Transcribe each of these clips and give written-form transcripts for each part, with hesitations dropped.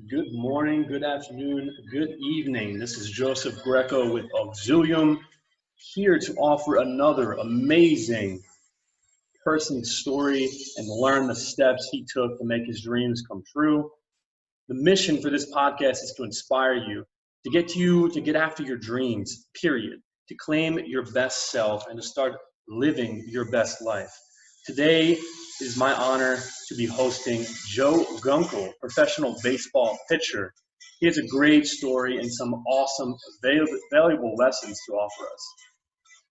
Good morning, good afternoon, good evening. This is Joseph Greco with Auxiluim, here to offer another amazing person's story and learn the steps he took to make his dreams come true. The mission for this podcast is to inspire you, to get after your dreams, period, to claim your best self and to start living your best life. Today is my honor to be hosting Joe Gunkel, professional baseball pitcher. He has a great story and some awesome, valuable lessons to offer us.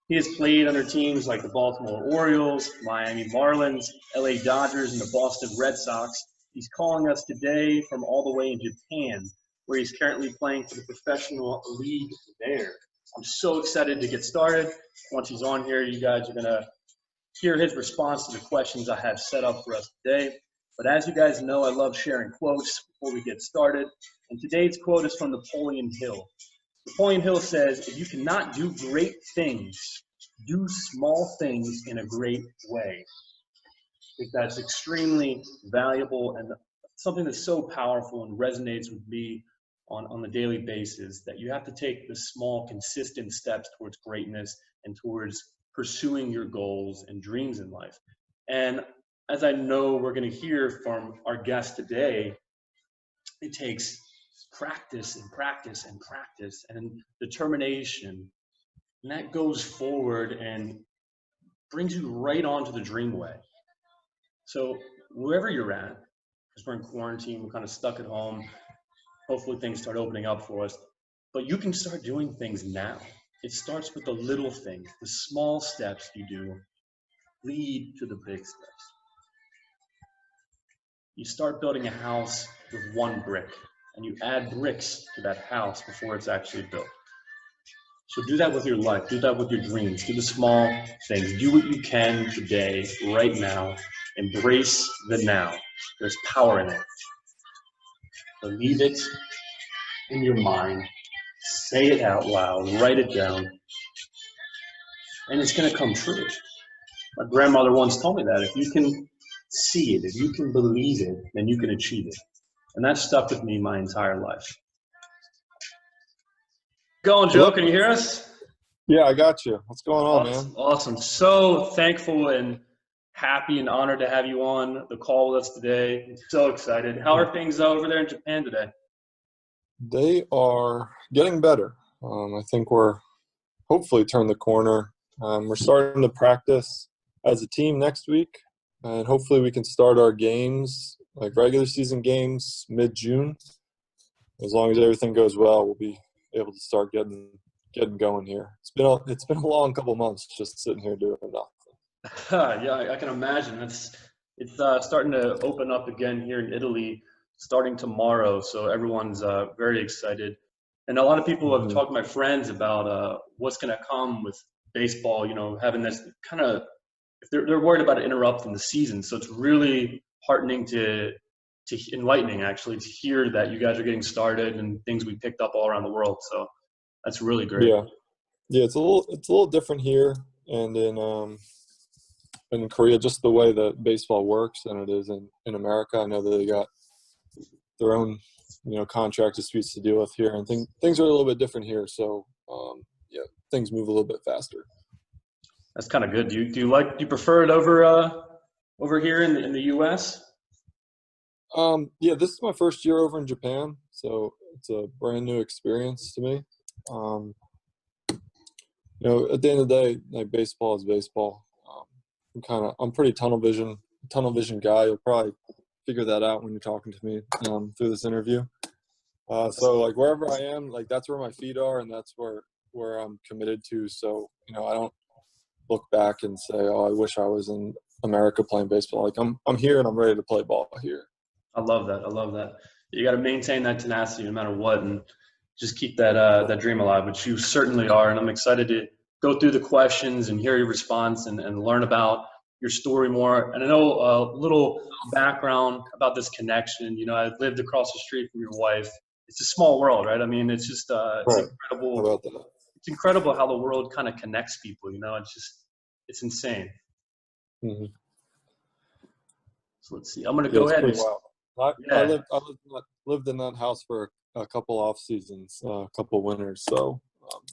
He has played under teams like the Baltimore Orioles, Miami Marlins, LA Dodgers, and the Boston Red Sox. He's calling us today from all the way in Japan, where he's currently playing for the professional league there. I'm so excited to get started. Once he's on here, you guys are going to hear his response to the questions I have set up for us today. But as you guys know, I love sharing quotes before we get started. And today's quote is from Napoleon Hill. Napoleon Hill says, "If you cannot do great things, do small things in a great way." I think that's extremely valuable and something that's so powerful and resonates with me on a daily basis, that you have to take the small, consistent steps towards greatness and towards pursuing your goals and dreams in life. And as I know we're going to hear from our guest today, it takes practice and practice and practice and determination. And that goes forward and brings you right onto the dream way. So wherever you're at, because we're in quarantine, we're kind of stuck at home. Hopefully things start opening up for us. But you can start doing things now. It starts with the little things. The small steps you do lead to the big steps. You start building a house with one brick, and you add bricks to that house before it's actually built. So do that with your life. Do that with your dreams. Do the small things. Do what you can today, right now. Embrace the now. There's power in it. Believe it in your mind. Say it out loud. Write it down. And it's going to come true. My grandmother once told me that if you can see it, if you can believe it, then you can achieve it. And that stuck with me my entire life. Going, Joe, can you hear us? Yeah, I got you. What's going on, man? Awesome. So thankful and happy and honored to have you on the call with us today. I'm so excited. How are things over there in Japan today? They are getting better. I think we're hopefully turned the corner. We're starting to practice as a team next week, and hopefully we can start our games, like regular season games, mid-June. As long as everything goes well, we'll be able to start getting going here. It's been a long couple months just sitting here doing nothing. Yeah, I can imagine. It's starting to open up again here in Italy, starting tomorrow. So everyone's very excited, and a lot of people have talked to my friends about what's going to come with baseball. You know, having this kind of, if they're worried about it interrupting the season. So it's really heartening to enlightening actually to hear that you guys are getting started and things we picked up all around the world. So that's really great. Yeah, it's a little different here and in Korea, just the way that baseball works than it is in America. I know that they got their own, contract disputes to deal with here, and things are a little bit different here. So, things move a little bit faster. That's kind of good. Do you prefer it over here in the U.S.? Yeah, this is my first year over in Japan, so it's a brand new experience to me. At the end of the day, like, baseball is baseball. I'm pretty tunnel vision guy. You'll probably figure that out when you're talking to me through this interview. So like wherever I am, like that's where my feet are, and that's where I'm committed to. So I don't look back and say, "Oh, I wish I was in America playing baseball." Like I'm here and I'm ready to play ball here. I love that. You got to maintain that tenacity no matter what, and just keep that dream alive, which you certainly are. And I'm excited to go through the questions and hear your response and learn about your story more. And I know a little background about this connection. I lived across the street from your wife. It's a small world, right? I mean, it's just it's incredible. How about that? It's incredible how the world kind of connects people. It's insane. Mm-hmm. So let's see. I'm going to go ahead and wild. I lived lived in that house for a couple off seasons, a couple winters. So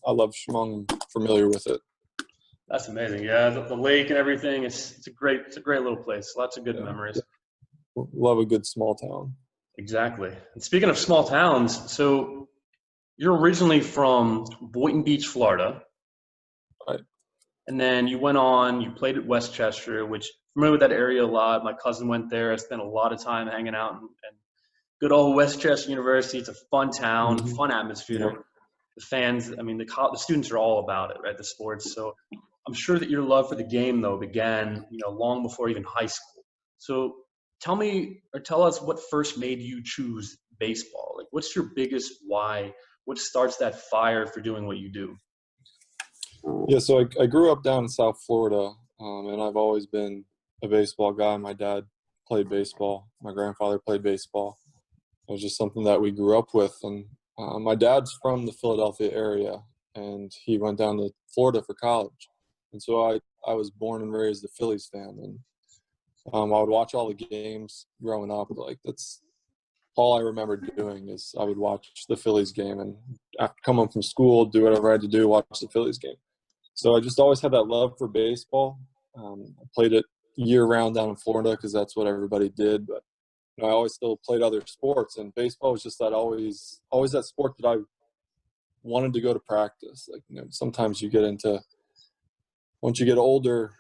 I love Chemung. I'm familiar with it. That's amazing. Yeah, the lake and everything. It's a great little place. Lots of good Yeah. memories. Love a good small town. Exactly. And speaking of small towns, so you're originally from Boynton Beach, Florida. Right. And then you went on, you played at Westchester, which I'm familiar with that area a lot. My cousin went there. I spent a lot of time hanging out and good old Westchester University. It's a fun town, Mm-hmm. fun atmosphere. Yep. The fans, I mean, the students are all about it, right? The sports. So I'm sure that your love for the game, though, began, long before even high school. So tell us what first made you choose baseball. Like, what's your biggest why? What starts that fire for doing what you do? Yeah, so I grew up down in South Florida, and I've always been a baseball guy. My dad played baseball. My grandfather played baseball. It was just something that we grew up with. And my dad's from the Philadelphia area, and he went down to Florida for college. And so I was born and raised a Phillies fan. And I would watch all the games growing up. Like, that's all I remember doing is I would watch the Phillies game, and after come home from school, do whatever I had to do, watch the Phillies game. So I just always had that love for baseball. I played it year round down in Florida because that's what everybody did. But I always still played other sports, and baseball was just that always that sport that I wanted to go to practice. Like, sometimes you get into, once you get older,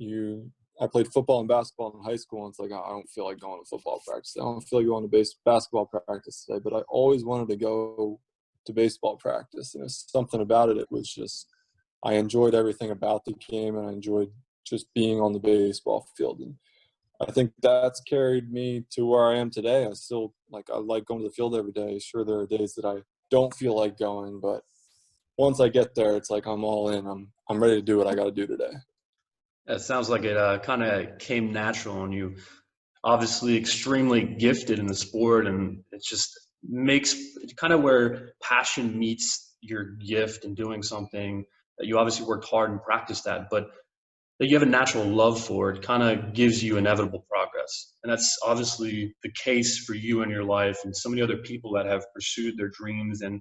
I played football and basketball in high school, and it's like, oh, I don't feel like going to football practice. I don't feel like going to basketball practice today. But I always wanted to go to baseball practice, and it's something about it. It was just, I enjoyed everything about the game, and I enjoyed just being on the baseball field. And I think that's carried me to where I am today. I like going to the field every day. Sure, there are days that I don't feel like going, but once I get there, it's like I'm all in. I'm ready to do what I got to do today. It sounds like it kind of came natural, and you obviously extremely gifted in the sport, and it just makes kind of where passion meets your gift and doing something that you obviously worked hard and practiced at, but that you have a natural love for it kind of gives you inevitable progress. And that's obviously the case for you in your life and so many other people that have pursued their dreams and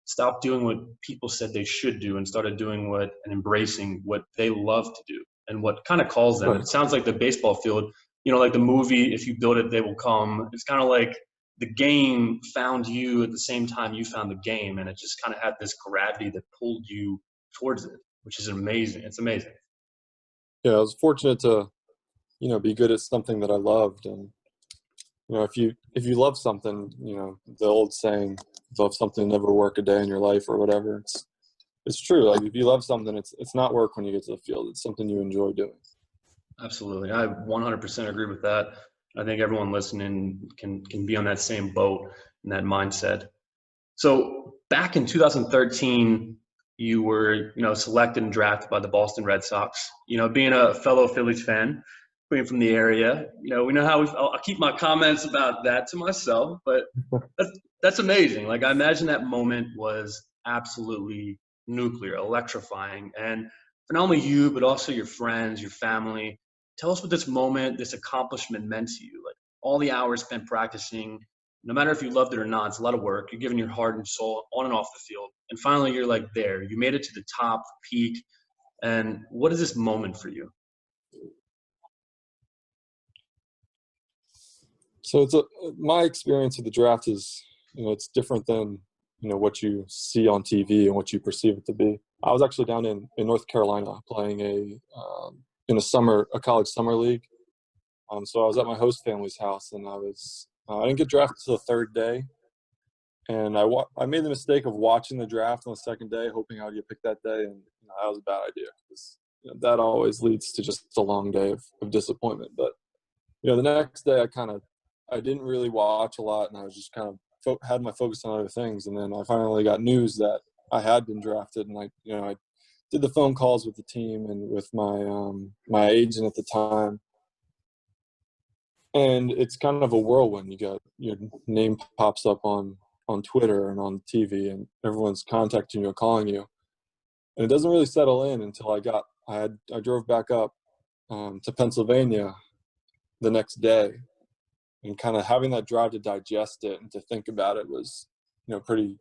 stopped doing what people said they should do and started doing and embracing what they love to do and what kind of calls them. Right. It sounds like the baseball field, like the movie, If You Build It, They Will Come. It's kind of like the game found you at the same time you found the game. And it just kind of had this gravity that pulled you towards it, which is amazing. It's amazing. Yeah, I was fortunate to, be good at something that I loved. And, if you love something, the old saying, love something, never work a day in your life or whatever. It's true. Like, if you love something, it's not work when you get to the field. It's something you enjoy doing. Absolutely. I 100% agree with that. I think everyone listening can be on that same boat and that mindset. So back in 2013, you were, selected and drafted by the Boston Red Sox. Being a fellow Phillies fan, being from the area, we know how I'll keep my comments about that to myself, but that's amazing. Like, I imagine that moment was absolutely nuclear, electrifying. And for not only you, but also your friends, your family, tell us what this moment, this accomplishment meant to you. Like, all the hours spent practicing, no matter if you loved it or not, it's a lot of work. You're giving your heart and soul on and off the field. And finally, you're like there. You made it to the top, peak. And what is this moment for you? So my experience with the draft is, it's different than, what you see on TV and what you perceive it to be. I was actually down in North Carolina playing in a college summer league. So I was at my host family's house, and I didn't get drafted till the third day. And I made the mistake of watching the draft on the second day, hoping I would get picked that day. And that was a bad idea because that always leads to just a long day of disappointment. But, the next day I didn't really watch a lot, and I was just kind of had my focus on other things. And then I finally got news that I had been drafted, and I did the phone calls with the team and with my agent at the time. And it's kind of a whirlwind. Your name pops up on Twitter and on TV, and everyone's contacting you or calling you. And it doesn't really settle in until I drove back up to Pennsylvania the next day. and kind of having that drive to digest it and to think about it was, pretty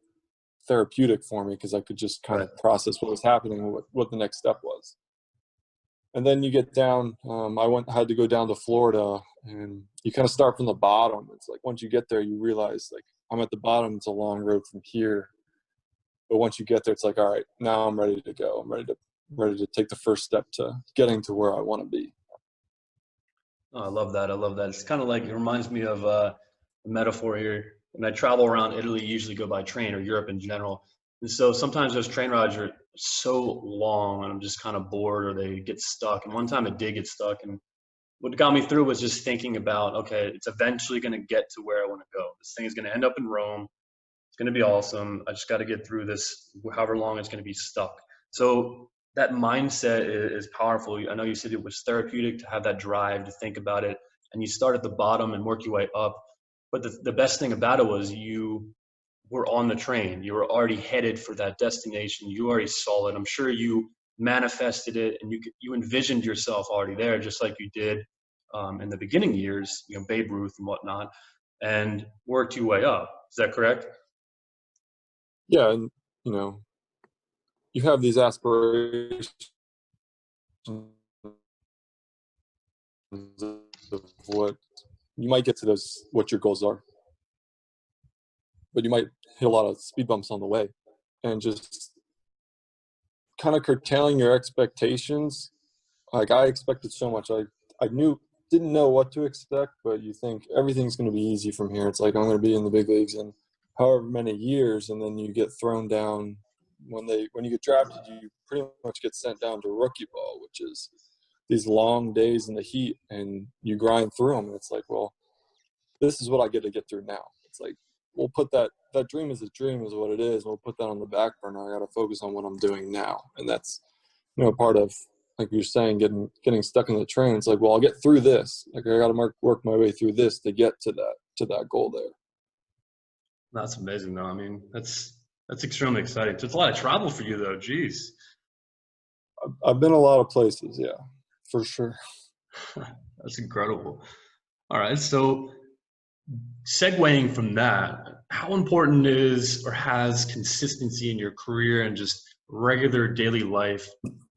therapeutic for me, because I could just kind of process what was happening and what the next step was. And then you get down, had to go down to Florida, and you kind of start from the bottom. It's like once you get there, you realize, like, I'm at the bottom. It's a long road from here. But once you get there, it's like, all right, now I'm ready to go. I'm ready to take the first step to getting to where I want to be. Oh, I love that. I love that. It's kind of like, it reminds me of a metaphor here. When I travel around Italy, usually go by train, or Europe in general. And so sometimes those train rides are so long and I'm just kind of bored, or they get stuck. And one time it did get stuck. And what got me through was just thinking about, okay, it's eventually going to get to where I want to go. This thing is going to end up in Rome. It's going to be awesome. I just got to get through this, however long it's going to be stuck. So that mindset is powerful. I know you said it was therapeutic to have that drive to think about it, and you start at the bottom and work your way up. But the best thing about it was you were on the train. You were already headed for that destination. You already saw it. I'm sure you manifested it, and you envisioned yourself already there, just like you did in the beginning years, Babe Ruth and whatnot, and worked your way up. Is that correct? Yeah, and you have these aspirations of what you might get to, those what your goals are, but you might hit a lot of speed bumps on the way, and just kind of curtailing your expectations. Like, I expected so much. I didn't know what to expect, but you think everything's going to be easy from here. It's like, I'm going to be in the big leagues in however many years, and then you get thrown down. When you get drafted, you pretty much get sent down to rookie ball, which is these long days in the heat, and you grind through them. And it's like, well, this is what I get to get through now. It's like, we'll put that dream is a dream, is what it is. We'll put that on the back burner. I got to focus on what I'm doing now. And that's, part of, like you're saying, getting stuck in the train. It's like, well, I'll get through this. Like, I got to work my way through this to get to that goal there. That's amazing, though. I mean, that's extremely exciting. So it's a lot of travel for you, though. Jeez. I've been a lot of places, yeah, for sure. That's incredible. All right, so segueing from that, how important is or has consistency in your career and just regular daily life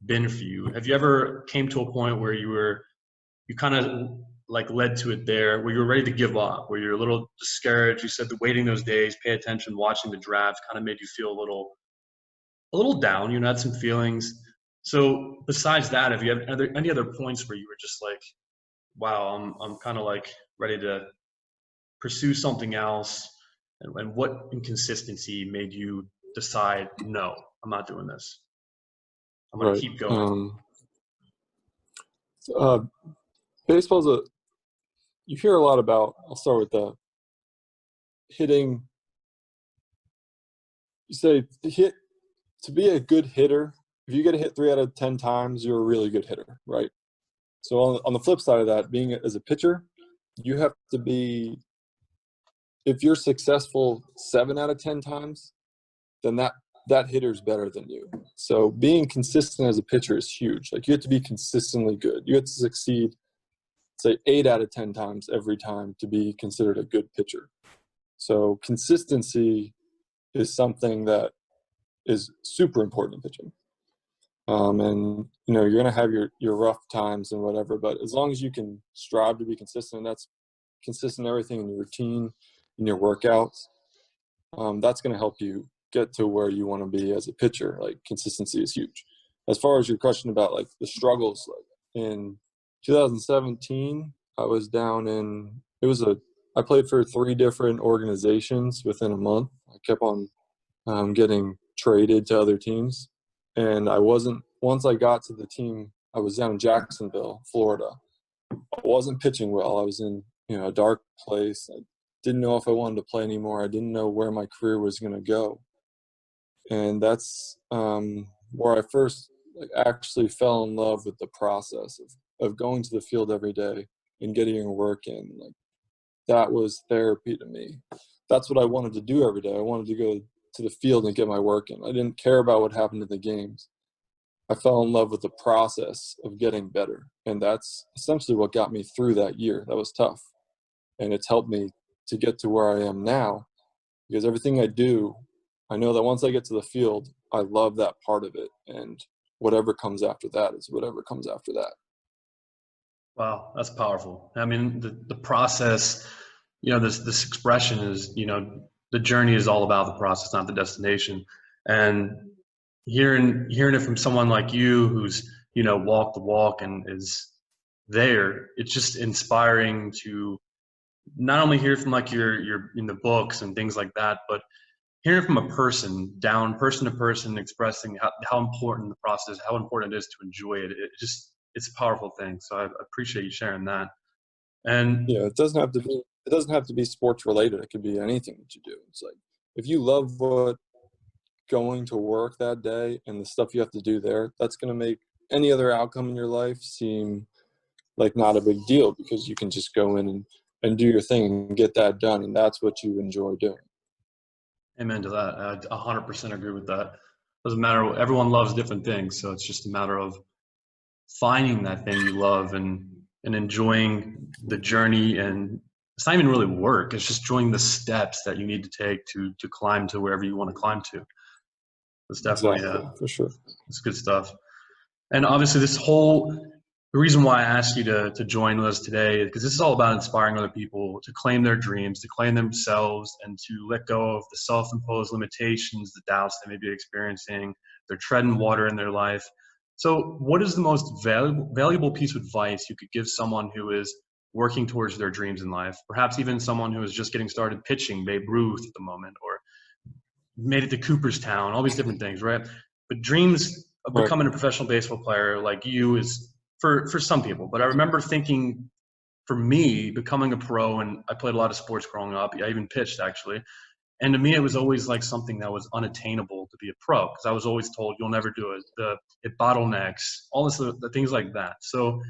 been for you? Have you ever came to a point where you kind of like led to it there, where you were ready to give up, where you're a little discouraged? You said the waiting those days, pay attention, watching the drafts kind of made you feel a little down. You had some feelings. So besides that, are there any other points where you were just like, wow, I'm kind of like ready to pursue something else? And what inconsistency made you decide, no, I'm not doing this. I'm going to keep going. Baseball's you hear a lot about, I'll start with the hitting. You say to be a good hitter, if you get a hit 3 out of 10 times, you're a really good hitter, right? So on the flip side of that, being as a pitcher, you have to be, if you're successful 7 out of 10 times, then that hitter's better than you. So being consistent as a pitcher is huge. Like, you have to be consistently good. You have to succeed, say, 8 out of 10 times every time to be considered a good pitcher. So consistency is something that is super important in pitching. And you're going to have your rough times and whatever, but as long as you can strive to be consistent, and that's consistent in everything, in your routine, in your workouts, that's going to help you get to where you want to be as a pitcher. Like, consistency is huge. As far as your question about like the struggles, like in 2017, I was down in, I played for 3 different organizations within a month. I kept on getting traded to other teams. And once I got to the team, I was down in Jacksonville, Florida. I wasn't pitching well. I was in, a dark place. I didn't know if I wanted to play anymore. I didn't know where my career was going to go. And that's where I first actually fell in love with the process of going to the field every day and getting your work in. Like, that was therapy to me. That's what I wanted to do every day. I wanted to go to the field and get my work in. I didn't care about what happened in the games. I fell in love with the process of getting better. And that's essentially what got me through that year. That was tough. and it's helped me to get to where I am now, because everything I do, I know that once I get to the field, I love that part of it, and whatever comes after that is whatever comes after that. Wow, that's powerful. I mean, the process, this expression is, the journey is all about the process, not the destination. And hearing it from someone like you who's, walked the walk and is there, it's just inspiring to not only hear from like your in the books and things like that, but hearing from a person to person, expressing how important the process, how important it is to enjoy it. It's a powerful thing. So I appreciate you sharing that. And Yeah, it doesn't have to be sports related. It could be anything that you do. It's like, if you love what going to work that day and the stuff you have to do there, that's going to make any other outcome in your life seem like not a big deal, because you can just go in and do your thing and get that done, and that's what you enjoy doing. amen to that. I 100% agree with that. Doesn't matter. Everyone loves different things. So it's just a matter of finding that thing you love and enjoying the journey. And it's not even really work. It's just enjoying the steps that you need to take to climb to wherever you want to climb to. It's definitely, Exactly, for sure. it's good stuff. And obviously the reason why I asked you to join us today is because this is all about inspiring other people to claim their dreams, to claim themselves, and to let go of the self-imposed limitations, the doubts they may be experiencing. They're treading water in their life. So what is the most valuable piece of advice you could give someone who is working towards their dreams in life? Perhaps even someone who is just getting started pitching, Babe Ruth at the moment, or made it to Cooperstown, all these different things, right? But dreams of Right. becoming a professional baseball player like you is for some people. But I remember thinking, for me, becoming a pro, and I played a lot of sports growing up. I even pitched actually. And to me, it was always like something that was unattainable to be a pro, because I was always told you'll never do it. It bottlenecks, all this, the things like that. So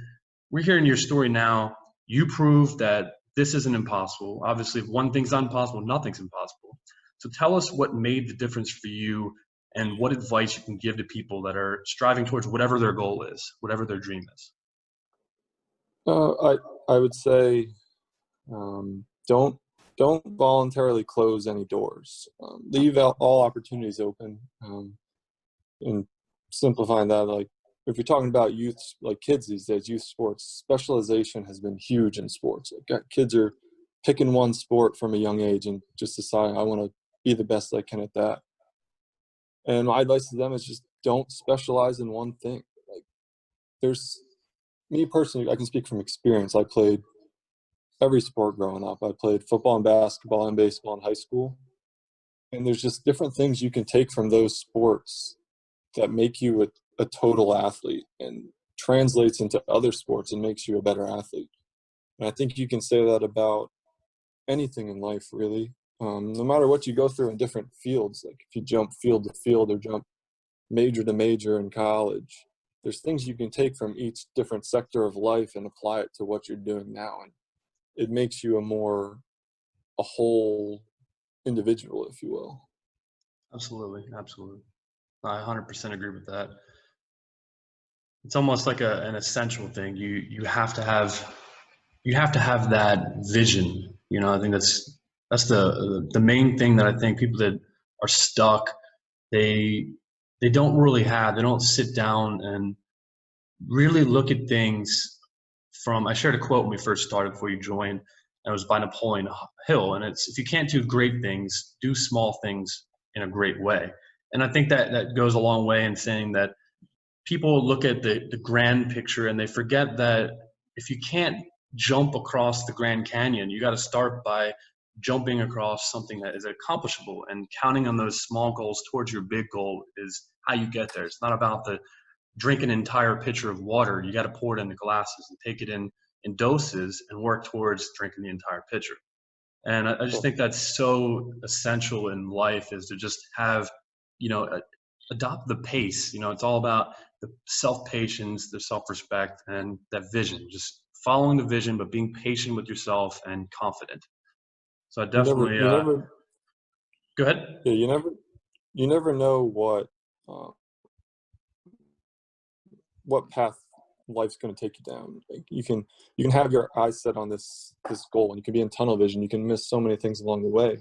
we're hearing your story now. You prove that this isn't impossible. Obviously, if one thing's not impossible, nothing's impossible. So tell us what made the difference for you and what advice you can give to people that are striving towards whatever their goal is, whatever their dream is. I would say, don't voluntarily close any doors. Leave all opportunities open. And simplifying that, like, if you're talking about youth, like kids these days, youth sports, specialization has been huge in sports. Like, kids are picking one sport from a young age and just decide, I want to be the best I can at that. And my advice to them is just don't specialize in one thing. Like, there's me personally, I can speak from experience. I played every sport growing up. I played football and basketball and baseball in high school. And there's just different things you can take from those sports that make you a total athlete and translates into other sports and makes you a better athlete. And I think you can say that about anything in life, really. No matter what you go through in different fields, like if you jump field to field or jump major to major in college, there's things you can take from each different sector of life and apply it to what you're doing now. And it makes you a whole individual, if you will. Absolutely, absolutely. I 100% agree with that. It's almost like an essential thing. You have to have that vision. I think that's the main thing that I think people that are stuck, they they don't really have. They don't sit down and really look at things from. I shared a quote when we first started before you joined, and it was by Napoleon Hill, and it's, if you can't do great things, do small things in a great way. And I think that goes a long way in saying that people look at the grand picture and they forget that if you can't jump across the Grand Canyon, you got to start by jumping across something that is accomplishable, and counting on those small goals towards your big goal is how you get there. It's not about the drink an entire pitcher of water. You got to pour it into glasses and take it in doses and work towards drinking the entire pitcher. And I just think that's so essential in life, is to just have, adopt the pace. It's all about the self-patience, the self-respect, and that vision. Just following the vision, but being patient with yourself and confident. So I You never, definitely you never, go ahead. yeah, you never know what path life's going to take you down. Like you can have your eyes set on this goal, and you can be in tunnel vision. You can miss so many things along the way.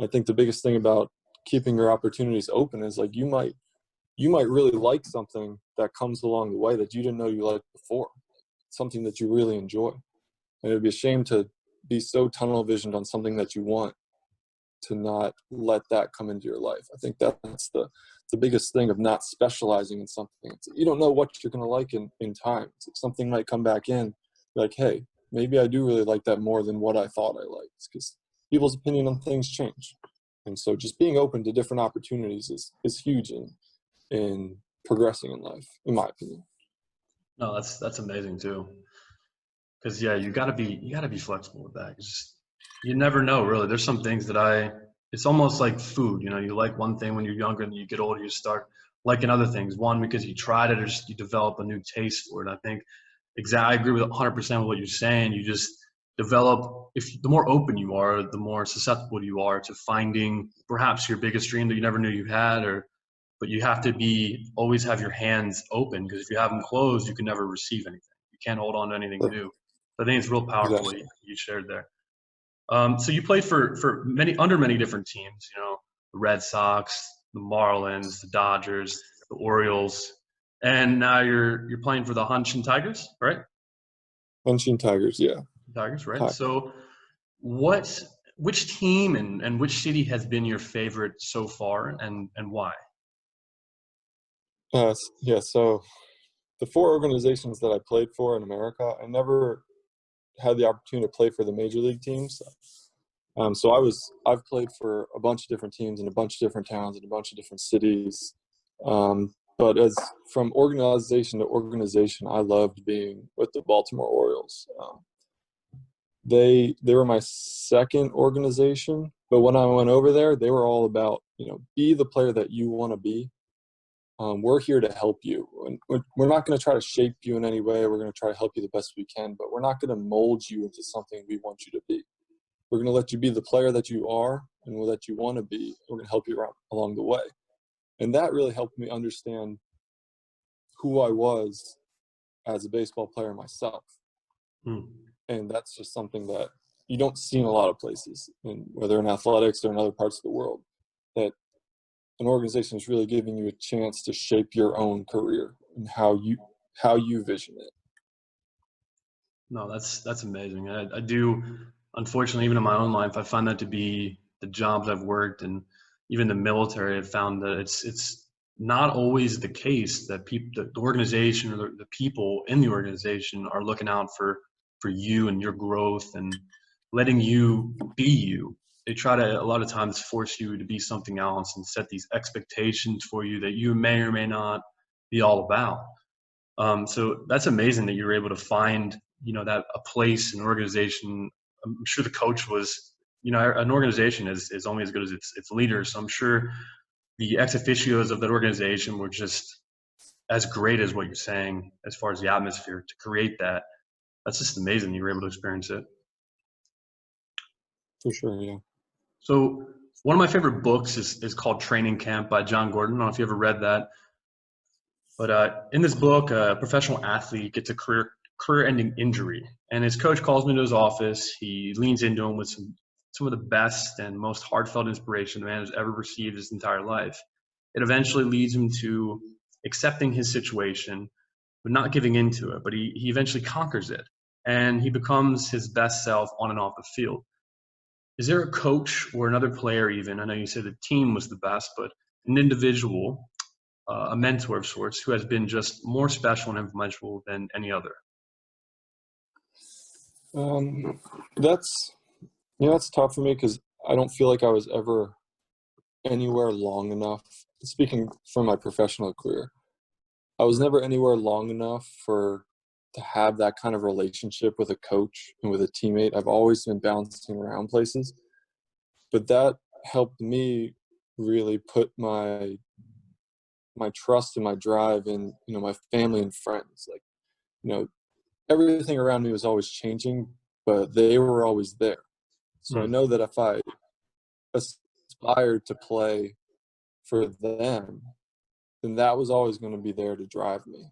I think the biggest thing about keeping your opportunities open is like you might really like something that comes along the way that you didn't know you liked before, something that you really enjoy. And it would be a shame to be so tunnel visioned on something that you want to not let that come into your life. I think that's the biggest thing of not specializing in something. You don't know what you're going to like in time. So something might come back in like, hey, maybe I do really like that more than what I thought I liked, because people's opinion on things change. And so just being open to different opportunities is huge in progressing in life, in my opinion. No, that's amazing too. Because yeah, you gotta be flexible with that. You never know, really. There's some things that it's almost like food. You know, you like one thing when you're younger, and you get older, you start liking other things. One, because you tried it, or just you develop a new taste for it. I think I agree with 100% with what you're saying. You just develop, the more open you are, the more susceptible you are to finding perhaps your biggest dream that you never knew you had, but you have to always have your hands open, because if you have them closed, you can never receive anything. You can't hold on to anything new. I think it's real powerful what Exactly. you shared there. So you played for many different teams. You know, the Red Sox, the Marlins, the Dodgers, the Orioles, and now you're playing for the Hanshin Tigers, right? Hanshin Tigers, yeah. Tigers, right? So, which team and which city has been your favorite so far, and why? Yeah, so the 4 organizations that I played for in America, I never had the opportunity to play for the major league teams. So I've played for a bunch of different teams in a bunch of different towns in a bunch of different cities. But as from organization to organization, I loved being with the Baltimore Orioles. They were my second organization, but when I went over there, they were all about, be the player that you want to be. We're here to help you. And we're not going to try to shape you in any way. We're going to try to help you the best we can, but we're not going to mold you into something we want you to be. We're going to let you be the player that you are and that you want to be. We're going to help you along the way. And that really helped me understand who I was as a baseball player myself. Hmm. And that's just something that you don't see in a lot of places, whether in athletics or in other parts of the world, that an organization is really giving you a chance to shape your own career and how you vision it. No, that's amazing. I do, unfortunately, even in my own life, I find that to be the jobs I've worked, and even the military. I've found that it's not always the case that the organization, or the people in the organization are looking out for you and your growth and letting you be you. They try to a lot of times force you to be something else and set these expectations for you that you may or may not be all about. So that's amazing that you were able to find, that a place, an organization. I'm sure the coach was, an organization is only as good as its leaders. So I'm sure the ex officios of that organization were just as great as what you're saying, as far as the atmosphere to create that. That's just amazing. You were able to experience it. For sure, yeah. So one of my favorite books is called Training Camp by John Gordon. I don't know if you ever read that. But in this book, a professional athlete gets a career-ending injury, and his coach calls him into his office. He leans into him with some of the best and most heartfelt inspiration the man has ever received his entire life. It eventually leads him to accepting his situation, but not giving into it. But he eventually conquers it, and he becomes his best self on and off the field. Is there a coach or another player, even? I know you said the team was the best, but an individual, a mentor of sorts, who has been just more special and influential than any other? That's that's tough for me because I don't feel like I was ever anywhere long enough. Speaking from my professional career, I was never anywhere long enough to have that kind of relationship with a coach and with a teammate. I've always been bouncing around places, but that helped me really put my trust and my drive in my family and friends. Like everything around me was always changing, but they were always there. So I know that if I aspired to play for them, then that was always going to be there to drive me.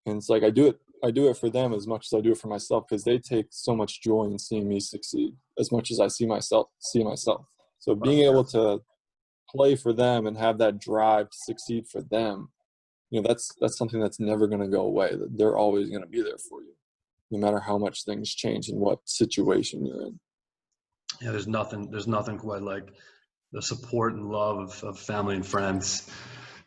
And it's like I do it for them as much as I do it for myself, because they take so much joy in seeing me succeed as much as I see myself. So being able to play for them and have that drive to succeed for them, that's something that's never going to go away. That they're always going to be there for you, no matter how much things change and what situation you're in. Yeah, there's nothing quite like the support and love of family and friends.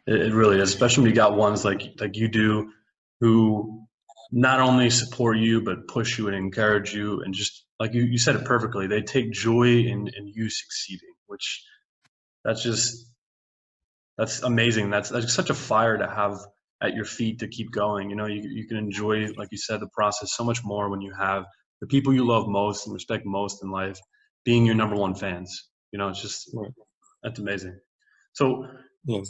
It really is, especially when you got ones like you do, who not only support you but push you and encourage you, and just like you said it perfectly. They take joy in you succeeding, which that's amazing. That's such a fire to have at your feet to keep going. You can enjoy, like you said, the process so much more when you have the people you love most and respect most in life being your number one fans. It's just, Right. that's amazing. So Yeah.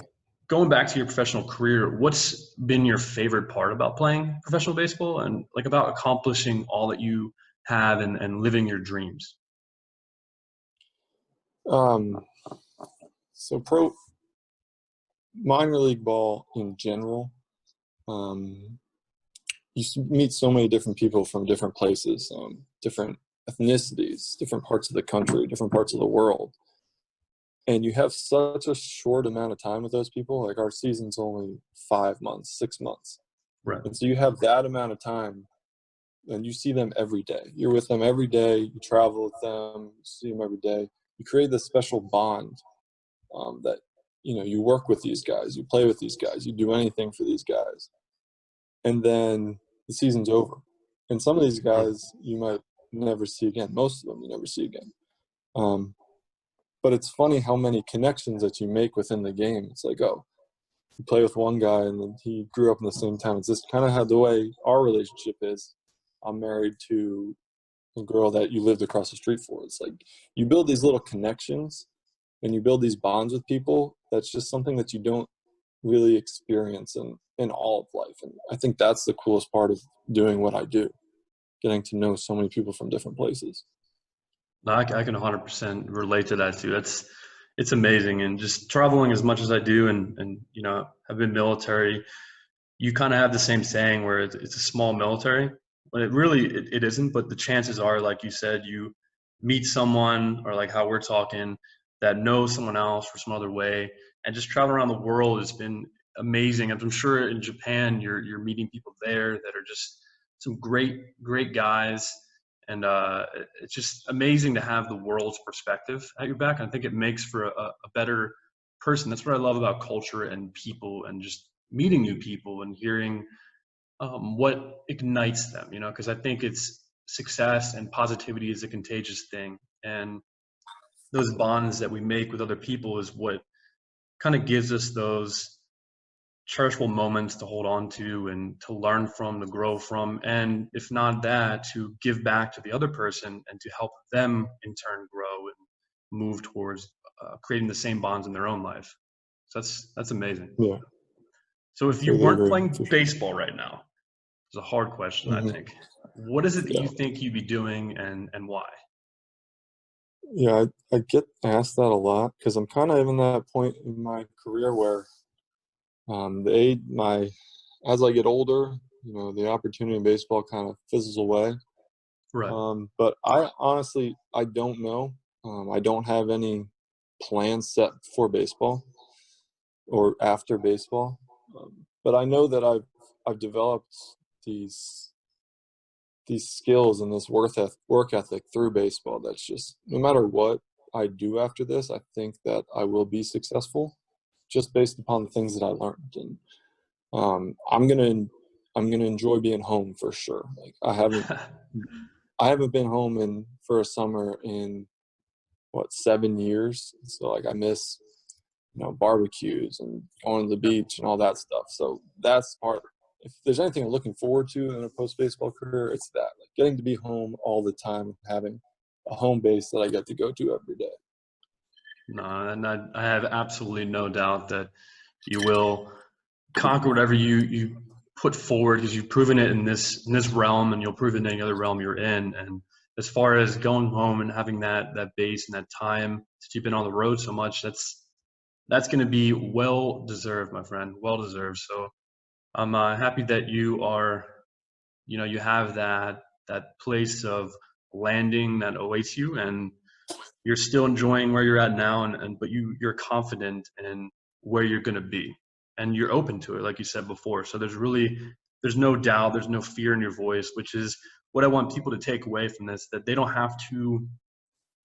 going back to your professional career, what's been your favorite part about playing professional baseball and like about accomplishing all that you have and living your dreams? Um, so minor league ball in general, you meet so many different people from different places, different ethnicities, different parts of the country, different parts of the world. And you have such a short amount of time with those people. Like our season's only 5 months, 6 months. Right. And so you have that amount of time and you see them every day. You're with them every day. You travel with them, you see them every day. You create this special bond that, you work with these guys, you play with these guys, you do anything for these guys. And then the season's over. And some of these guys you might never see again. Most of them you never see again. But it's funny how many connections that you make within the game. It's like, oh, you play with one guy and then he grew up in the same town. It's just kind of how the way our relationship is. I'm married to a girl that you lived across the street for. It's like you build these little connections and you build these bonds with people. That's just something that you don't really experience in all of life. And I think that's the coolest part of doing what I do, getting to know so many people from different places. No, I can 100% relate to that too. It's amazing, and just traveling as much as I do, and I've been military. You kind of have the same saying where it's a small military, but it isn't. But the chances are, like you said, you meet someone, or like how we're talking, that knows someone else for some other way, and just travel around the world has been amazing. I'm sure in Japan, you're meeting people there that are just some great guys, and it's just amazing to have the world's perspective at your back. And I think it makes for a better person. That's what I love about culture and people, and just meeting new people and hearing what ignites them, because I think it's success and positivity is a contagious thing. And those bonds that we make with other people is what kind of gives us those cherishable moments to hold on to and to learn from, to grow from, and if not that, to give back to the other person and to help them in turn grow and move towards creating the same bonds in their own life. So that's amazing. Yeah. So if you Totally weren't agree. playing baseball right now, it's a hard question, I Mm-hmm. think. What is it that Yeah. you think you'd be doing and why? Yeah, I get asked that a lot because I'm kind of in that point in my career where as I get older, the opportunity in baseball kind of fizzles away. Right. But I honestly, I don't know. I don't have any plans set for baseball or after baseball. But I know that I've developed these skills and this work ethic through baseball. That's just no matter what I do after this, I think that I will be successful just based upon the things that I learned. And I'm gonna enjoy being home for sure. Like I haven't been home for a summer in 7 years. So like I miss barbecues and going to the beach and all that stuff. So that's part. If there's anything I'm looking forward to in a post baseball career, it's that, like getting to be home all the time, having a home base that I get to go to every day. No, and I have absolutely no doubt that you will conquer whatever you put forward, because you've proven it in this realm, and you'll prove it in any other realm you're in. And as far as going home and having that base and that time that you've been on the road so much, that's going to be well deserved, my friend, well deserved. So I'm happy that you are, you have that place of landing that awaits you, and you're still enjoying where you're at now, but you're confident in where you're going to be, and you're open to it, like you said before. So there's no doubt, there's no fear in your voice, which is what I want people to take away from this, that they don't have to,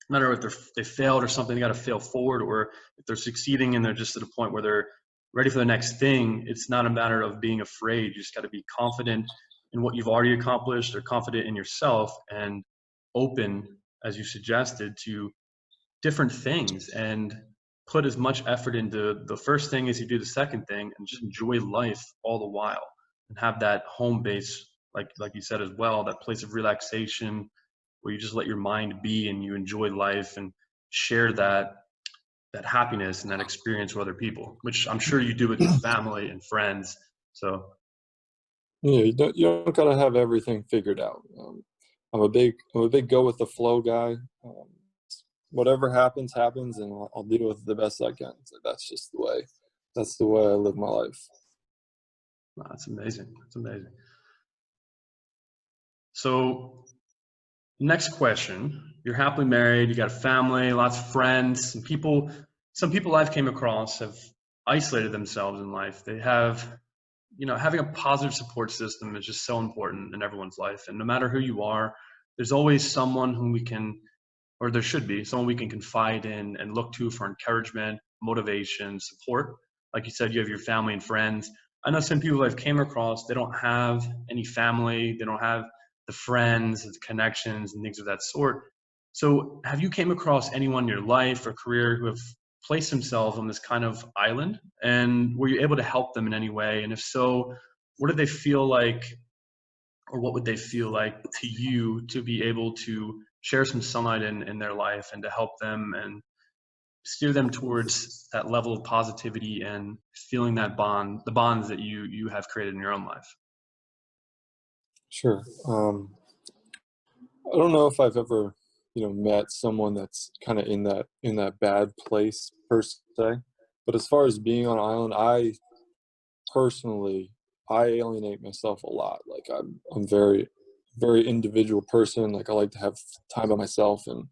no matter if they failed or something, they got to fail forward, or if they're succeeding and they're just at a point where they're ready for the next thing. It's not a matter of being afraid. You just got to be confident in what you've already accomplished, or confident in yourself, and open, as you suggested, to different things, and put as much effort into the first thing as you do the second thing, and just enjoy life all the while, and have that home base, like you said as well, that place of relaxation where you just let your mind be and you enjoy life and share that happiness and that experience with other people, which I'm sure you do with your family and friends. So Yeah, you don't gotta have everything figured out. I'm a big go with the flow guy. Whatever happens, happens, and I'll deal with it the best I can. So that's just the way. That's the way I live my life. wow, that's amazing. That's amazing. So next question. You're happily married, you got a family, lots of friends, and some people I've came across have isolated themselves in life. They have, having a positive support system is just so important in everyone's life. And no matter who you are, there's always someone whom we can, or there should be someone we can confide in and look to for encouragement, motivation, support. Like you said, you have your family and friends. I know some people I've came across, they don't have any family, they don't have the friends, the connections, and things of that sort. So have you came across anyone in your life or career who have placed themselves on this kind of island? And were you able to help them in any way? And if so, what did they feel like, or what would they feel like to you to be able to share some sunlight in their life, and to help them and steer them towards that level of positivity and feeling the bonds that you have created in your own life? Sure. I don't know if I've ever, met someone that's kind of in that bad place per se. But as far as being on an island, personally, I alienate myself a lot. Like I'm very, very individual person. Like I like to have time by myself. And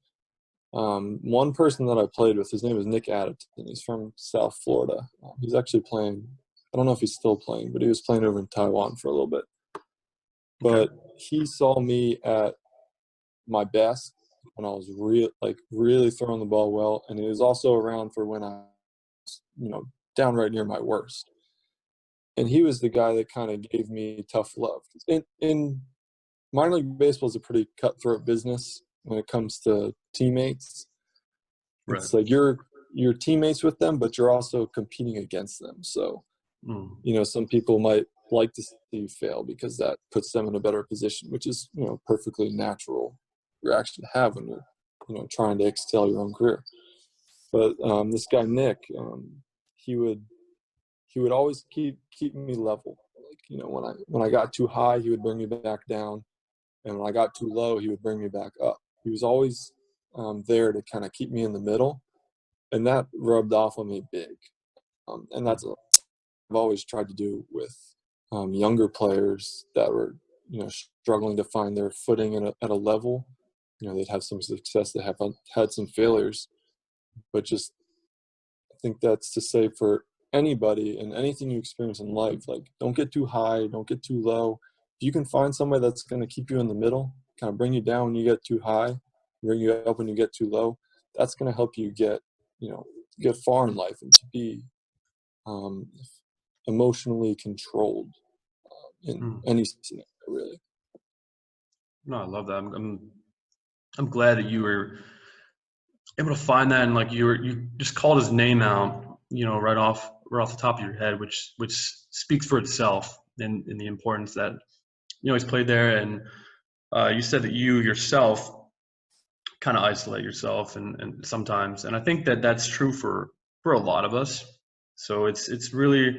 one person that I played with, his name is Nick Addington. He's from South Florida. He's actually playing. I don't know if he's still playing, but he was playing over in Taiwan for a little bit. Okay. But he saw me at my best when I was really throwing the ball well, and he was also around for when I was, down right near my worst. And he was the guy that kind of gave me tough love. In minor league baseball is a pretty cutthroat business when it comes to teammates. Right. It's like you're teammates with them, but you're also competing against them. So, Mm. some people might like to see you fail because that puts them in a better position, which is, perfectly natural reaction to have when you're, trying to excel your own career. But this guy Nick, he would always keep me level. Like, when I got too high, he would bring me back down, and when I got too low, he would bring me back up. He was always there to kind of keep me in the middle, and that rubbed off on me big. And that's what I've always tried to do with younger players that were, struggling to find their footing at a level. They'd have some success, they have had some failures, but just I think that's to say for anybody and anything you experience in life, like don't get too high, don't get too low. If you can find somebody that's going to keep you in the middle, kind of bring you down when you get too high, bring you up when you get too low, that's going to help you get far in life and to be um, emotionally controlled in Mm. any scenario, really. No, I love that. I'm glad that you were able to find that, and like you just called his name out, right off the top of your head, which speaks for itself in the importance that he's played there. And you said that you yourself kind of isolate yourself, and sometimes, and I think that that's true for a lot of us. So it's really,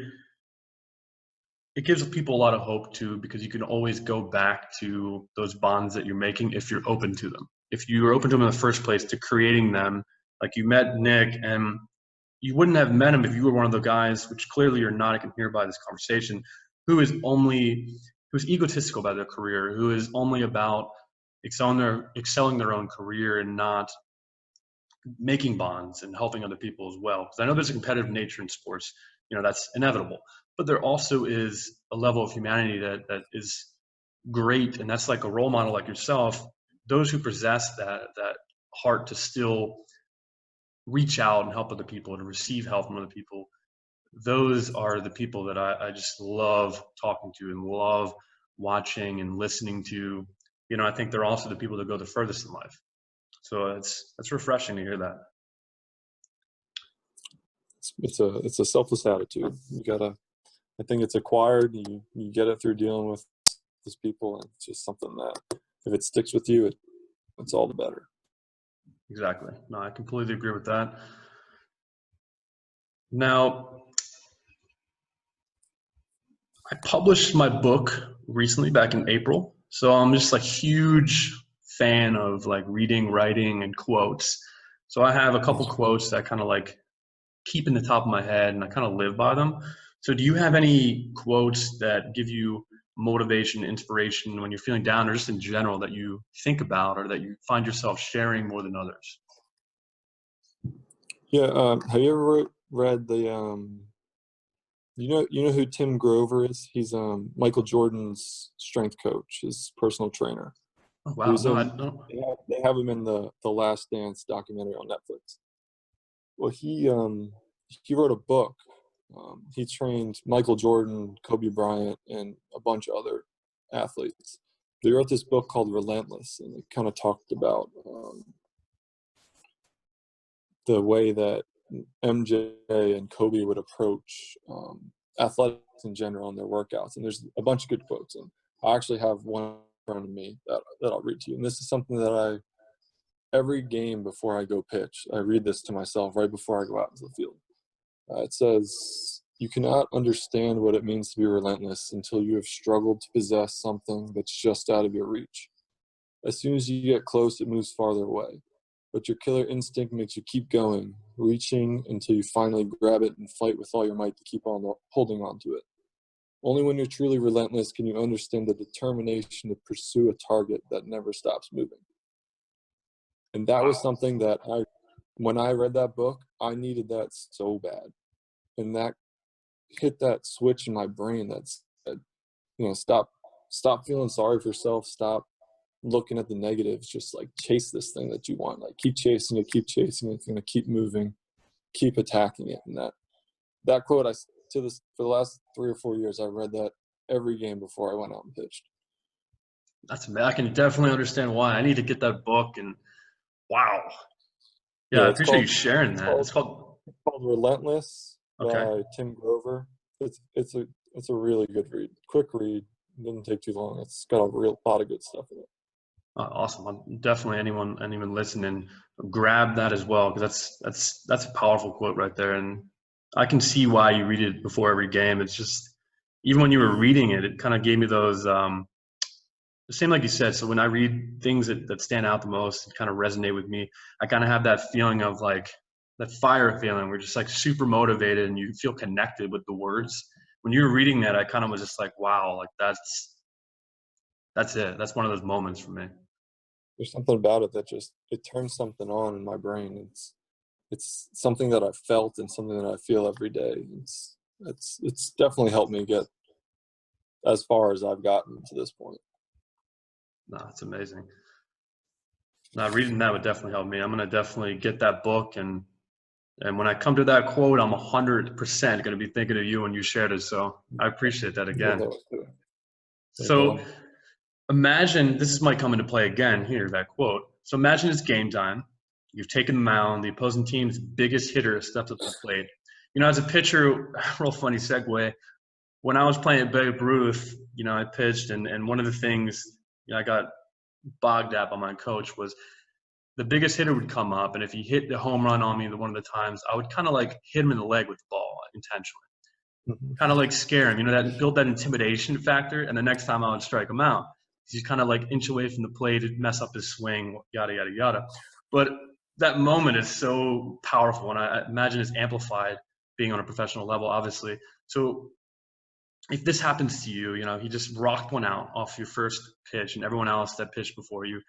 it gives people a lot of hope too, because you can always go back to those bonds that you're making if you're open to them. If you were open to them in the first place, to creating them. Like you met Nick, and you wouldn't have met him if you were one of the guys, which clearly you're not. I can hear by this conversation. who's egotistical about their career, who is only about excelling their own career and not making bonds and helping other people as well. Because I know there's a competitive nature in sports, that's inevitable. But there also is a level of humanity that is great, and that's like a role model like yourself. Those who possess that heart to still reach out and help other people, to receive help from other people, those are the people that I just love talking to and love watching and listening to. I think they're also the people that go the furthest in life. So that's refreshing to hear that. It's a selfless attitude. I think it's acquired. You get it through dealing with these people, and it's just something that if it sticks with you, it's all the better. Exactly. No, I completely agree with that. Now, I published my book recently back in April. So I'm just a huge fan of like reading, writing, and quotes. So I have a couple quotes that kind of like keep in the top of my head and I kind of live by them. So do you have any quotes that give you motivation, inspiration when you're feeling down, or just in general that you think about or that you find yourself sharing more than others? Yeah. Have you ever read the you know who Tim Grover is? He's Michael Jordan's strength coach, his personal trainer. Oh, wow. He was No, I in. don't. They have him in the Last Dance documentary on Netflix. Well, he wrote a book. He trained Michael Jordan, Kobe Bryant, and a bunch of other athletes. They wrote this book called Relentless, and it kind of talked about the way that MJ and Kobe would approach athletics in general in their workouts. And there's a bunch of good quotes. And I actually have one in front of me that I'll read to you. And this is something that every game before I go pitch, I read this to myself right before I go out into the field. It says, "You cannot understand what it means to be relentless until you have struggled to possess something that's just out of your reach. As soon as you get close, it moves farther away. But your killer instinct makes you keep going, reaching until you finally grab it and fight with all your might to keep on holding on to it. Only when you're truly relentless can you understand the determination to pursue a target that never stops moving." And that was something that when I read that book, I needed that so bad. And that hit that switch in my brain that said, stop feeling sorry for yourself. Stop looking at the negatives. Just like chase this thing that you want. Like keep chasing it. It's going to keep moving, keep attacking it. And that quote, for the last 3 or 4 years, I read that every game before I went out and pitched. I can definitely understand why. I need to get that book. And wow. Yeah, I appreciate you sharing that. It's called Relentless Okay. by Tim Grover. It's a really good read. Quick read. It doesn't take too long. It's got a lot of good stuff in it. Awesome. I'm definitely anyone listening, grab that as well, because that's a powerful quote right there. And I can see why you read it before every game. It's just, even when you were reading it, it kind of gave me those the same like you said. So when I read things that stand out the most and kind of resonate with me, I kind of have that feeling of like that fire feeling. We're just like super motivated and you feel connected with the words. When you were reading that, I kind of was just like, wow, like that's it. That's one of those moments for me. There's something about it that it turns something on in my brain. It's something that I felt and something that I feel every day. It's definitely helped me get as far as I've gotten to this point. No, it's amazing. Now, reading that would definitely help me. I'm going to definitely get that book. And when I come to that quote, I'm 100% going to be thinking of you when you shared it. So I appreciate that again. So imagine, this might come into play again here, that quote. So imagine it's game time. You've taken the mound. The opposing team's biggest hitter steps up to the plate. As a pitcher, real funny segue. When I was playing at Babe Ruth, I pitched, and one of the things I got bogged at by my coach was the biggest hitter would come up, and if he hit the home run on me one of the times, I would kind of like hit him in the leg with the ball intentionally, kind of like scare him. That built that intimidation factor, and the next time I would strike him out, he's kind of like inch away from the plate, mess up his swing, yada yada yada. But that moment is so powerful, and I imagine it's amplified being on a professional level, obviously. So if this happens to you, he just rocked one out off your first pitch and everyone else that pitched before you,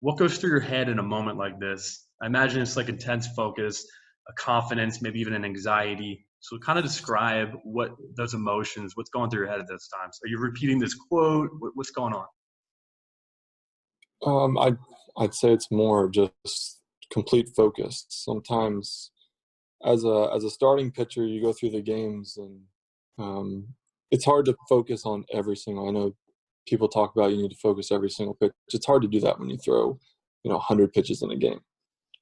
what goes through your head in a moment like this? I imagine it's like intense focus, a confidence, maybe even an anxiety. So kind of describe what those emotions, what's going through your head at those times. Are you repeating this quote? What's going on? I'd say it's more of just complete focus. Sometimes, as a starting pitcher, you go through the games, and it's hard to focus on every single. I know people talk about you need to focus every single pitch. It's hard to do that when you throw, 100 pitches in a game.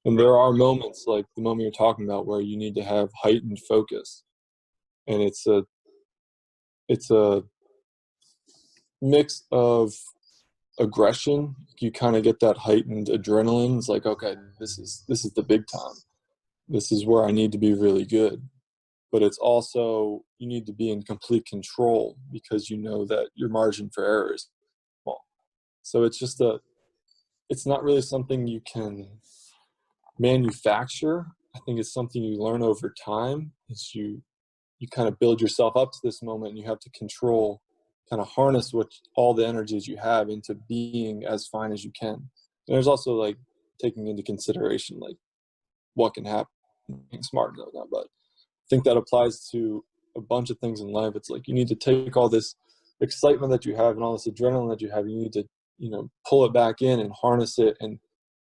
And there are moments like the moment you're talking about where you need to have heightened focus, and it's a mix of aggression. You kind of get that heightened adrenaline. It's like, okay, this is the big time. This is where I need to be really good. But it's also, you need to be in complete control because you know that your margin for error is small. So it's not really something you can manufacture. I think it's something you learn over time. Is you kind of build yourself up to this moment, and you have to control, kind of harness all the energies you have into being as fine as you can. And there's also like taking into consideration like what can happen, being smart about that. But I think that applies to a bunch of things in life. It's like you need to take all this excitement that you have and all this adrenaline that you have, you need to, pull it back in and harness it and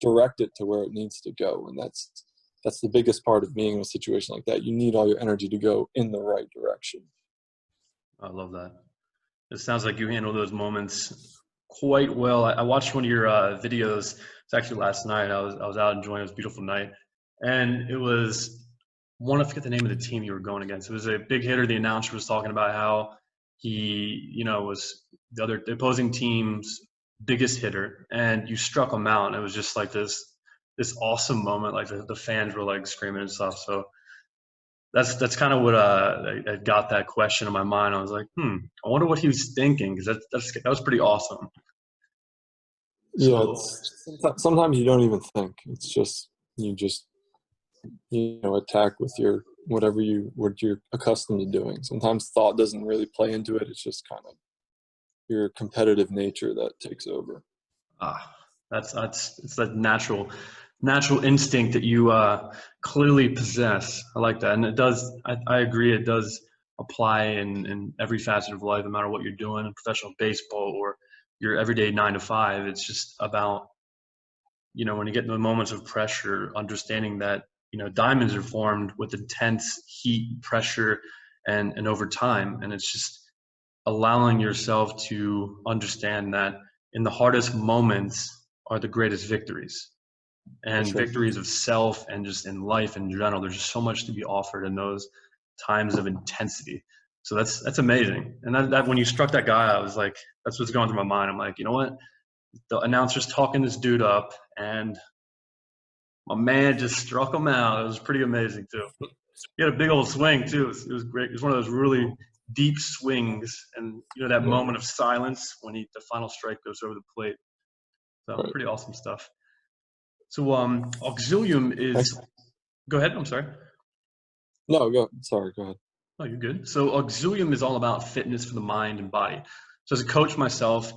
direct it to where it needs to go. And that's the biggest part of being in a situation like that. You need all your energy to go in the right direction. I love that. It sounds like you handle those moments quite well. I watched one of your videos. It's actually last night. I was out enjoying. It was a beautiful night, and it was one. I forget the name of the team you were going against. It was a big hitter. The announcer was talking about how he, was the opposing team's biggest hitter, and you struck him out. And it was just like this awesome moment. Like the fans were like screaming and stuff. So that's kind of what I got that question in my mind. I was like, I wonder what he was thinking, because that was pretty awesome. Yeah, So sometimes you don't even think. It's just you just attack with what you're accustomed to doing. Sometimes thought doesn't really play into it. It's just kind of your competitive nature that takes over. it's that natural instinct that you clearly possess. I like that, and it does. I agree. It does apply in every facet of life, no matter what you're doing in professional baseball or your everyday 9 to 5. It's just about when you get in the moments of pressure, understanding that diamonds are formed with intense heat, pressure, and over time, and it's just allowing yourself to understand that in the hardest moments are the greatest victories, and Sure. victories of self and just in life in general. There's just so much to be offered in those times of intensity. So that's amazing. And that when you struck that guy, I was like, that's what's going through my mind. I'm like, you know what? The announcer's talking this dude up, and my man just struck him out. It was pretty amazing too. He had a big old swing too. It was great. It was one of those really deep swings, and that Yeah. moment of silence when the final strike goes over the plate. So Right. pretty awesome stuff. So Auxilium Thanks. is. Go ahead. I'm sorry. No, go. Sorry. Go ahead. Oh, you're good. So Auxilium is all about fitness for the mind and body. So as a coach myself,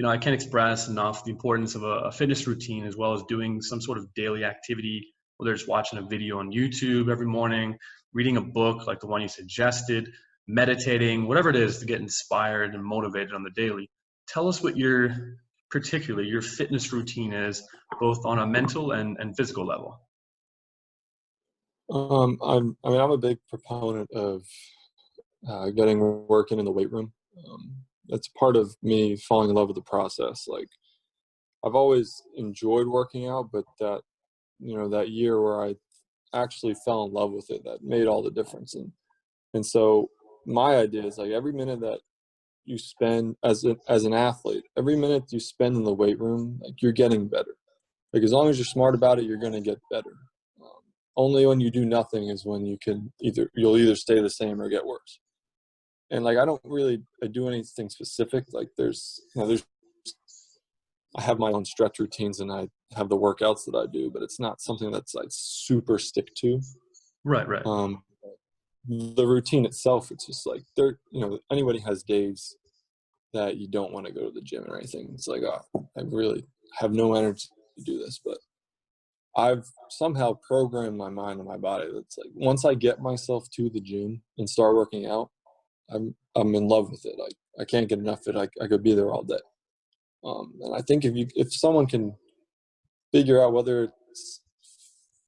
I can't express enough the importance of a fitness routine, as well as doing some sort of daily activity, whether it's watching a video on YouTube every morning, reading a book like the one you suggested, meditating, whatever it is to get inspired and motivated on the daily. Tell us what particularly your fitness routine is, both on a mental and physical level. I'm a big proponent of getting working in the weight room. That's part of me falling in love with the process. Like I've always enjoyed working out, but that year where I actually fell in love with it, that made all the difference. And so my idea is like every minute that you spend as an athlete, every minute you spend in the weight room, like you're getting better. Like as long as you're smart about it, you're going to get better. Only when you do nothing is when you'll either stay the same or get worse. And like I don't really do anything specific. Like there's I have my own stretch routines and I have the workouts that I do, but it's not something that's like super stick to. Right. Um, the routine itself, it's just like anybody has days that you don't want to go to the gym or anything. It's like, oh, I really have no energy to do this, but I've somehow programmed my mind and my body that's like, once I get myself to the gym and start working out, I'm in love with it. I can't get enough of it. I could be there all day. And I think if someone can figure out whether it's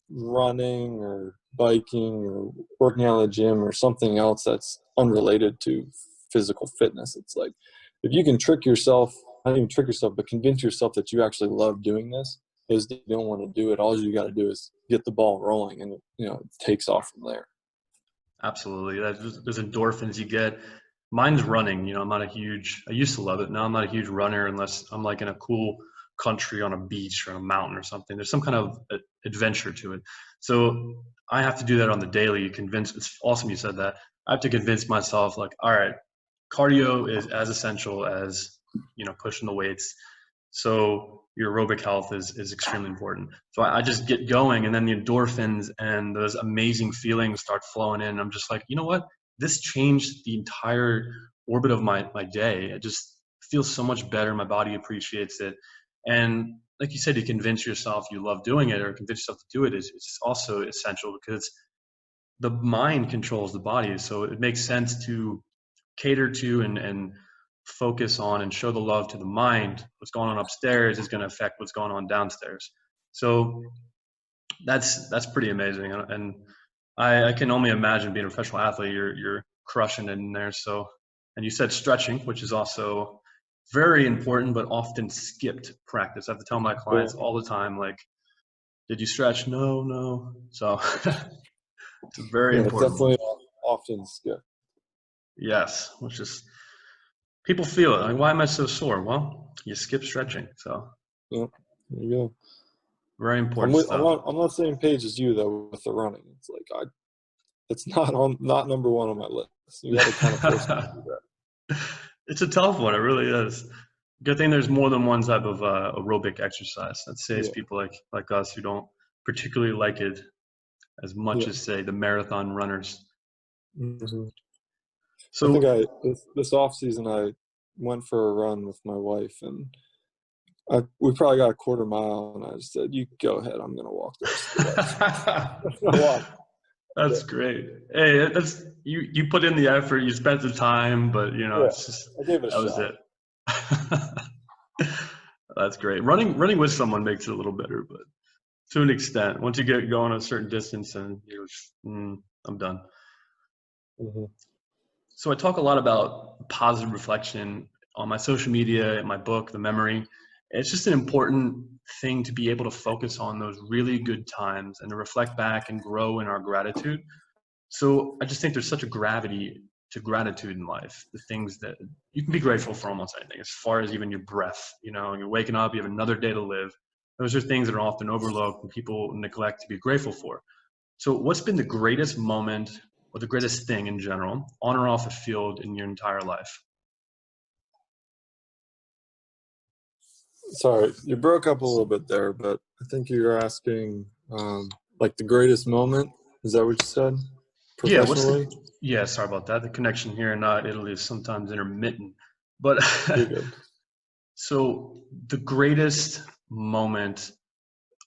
running or biking or working out in the gym or something else that's unrelated to physical fitness, it's like, if you can trick yourself, not even trick yourself, but convince yourself that you actually love doing this, is that you don't want to do it. All you got to do is get the ball rolling, and it takes off from there. Absolutely. There's endorphins you get. Mine's running. I'm not I used to love it. Now I'm not a huge runner unless I'm like in a cool country on a beach or on a mountain or something. There's some kind of adventure to it. So I have to do that on the daily. It's awesome you said that. I have to convince myself, like, all right, cardio is as essential as, pushing the weights. So your aerobic health is extremely important. So I just get going, and then the endorphins and those amazing feelings start flowing in. I'm just like, you know what? This changed the entire orbit of my day. It just feels so much better. My body appreciates it. And like you said, to convince yourself you love doing it or convince yourself to do it is also essential, because the mind controls the body. So it makes sense to cater to and focus on and show the love to the mind. What's going on upstairs is going to affect what's going on downstairs. So that's pretty amazing. And I can only imagine being a professional athlete, you're crushing it in there. So, and you said stretching, which is also very important, but often skipped practice. I have to tell my clients all the time, like, did you stretch? No. So it's very important. Definitely often skipped. Yes, which is, people feel it. Like, why am I so sore? Well, you skip stretching. So Yeah, there you go. very important stuff. I'm on the same page as you though with the running. It's like it's not number one on my list. You got to kind of force me to do that. It's a tough one. It really is. Good thing there's more than one type of aerobic exercise. That saves people like us who don't particularly like it as much as, say, the marathon runners. Mm-hmm. So I think this off season I went for a run with my wife, and we probably got a quarter mile, and I just said, "You go ahead. I'm going to walk the rest of the way." That's great. Hey, that's you put in the effort, you spent the time, but it's just, I gave it a that was shot. it. That's great. Running with someone makes it a little better, but to an extent, once you get going a certain distance, and you're just, I'm done. Mm-hmm. So I talk a lot about positive reflection on my social media, in my book, The Memory. It's just an important thing to be able to focus on those really good times and to reflect back and grow in our gratitude. So I just think there's such a gravity to gratitude in life. The things that you can be grateful for almost anything, as far as even your breath. You're waking up, you have another day to live. Those are things that are often overlooked and people neglect to be grateful for. So what's been the greatest moment or the greatest thing in general, on or off the field, in your entire life? Sorry, you broke up a little bit there, but I think you're asking like the greatest moment. Is that what you said? Yeah, Professionally? sorry about that. The connection here in Italy is sometimes intermittent. But You're good. so the greatest moment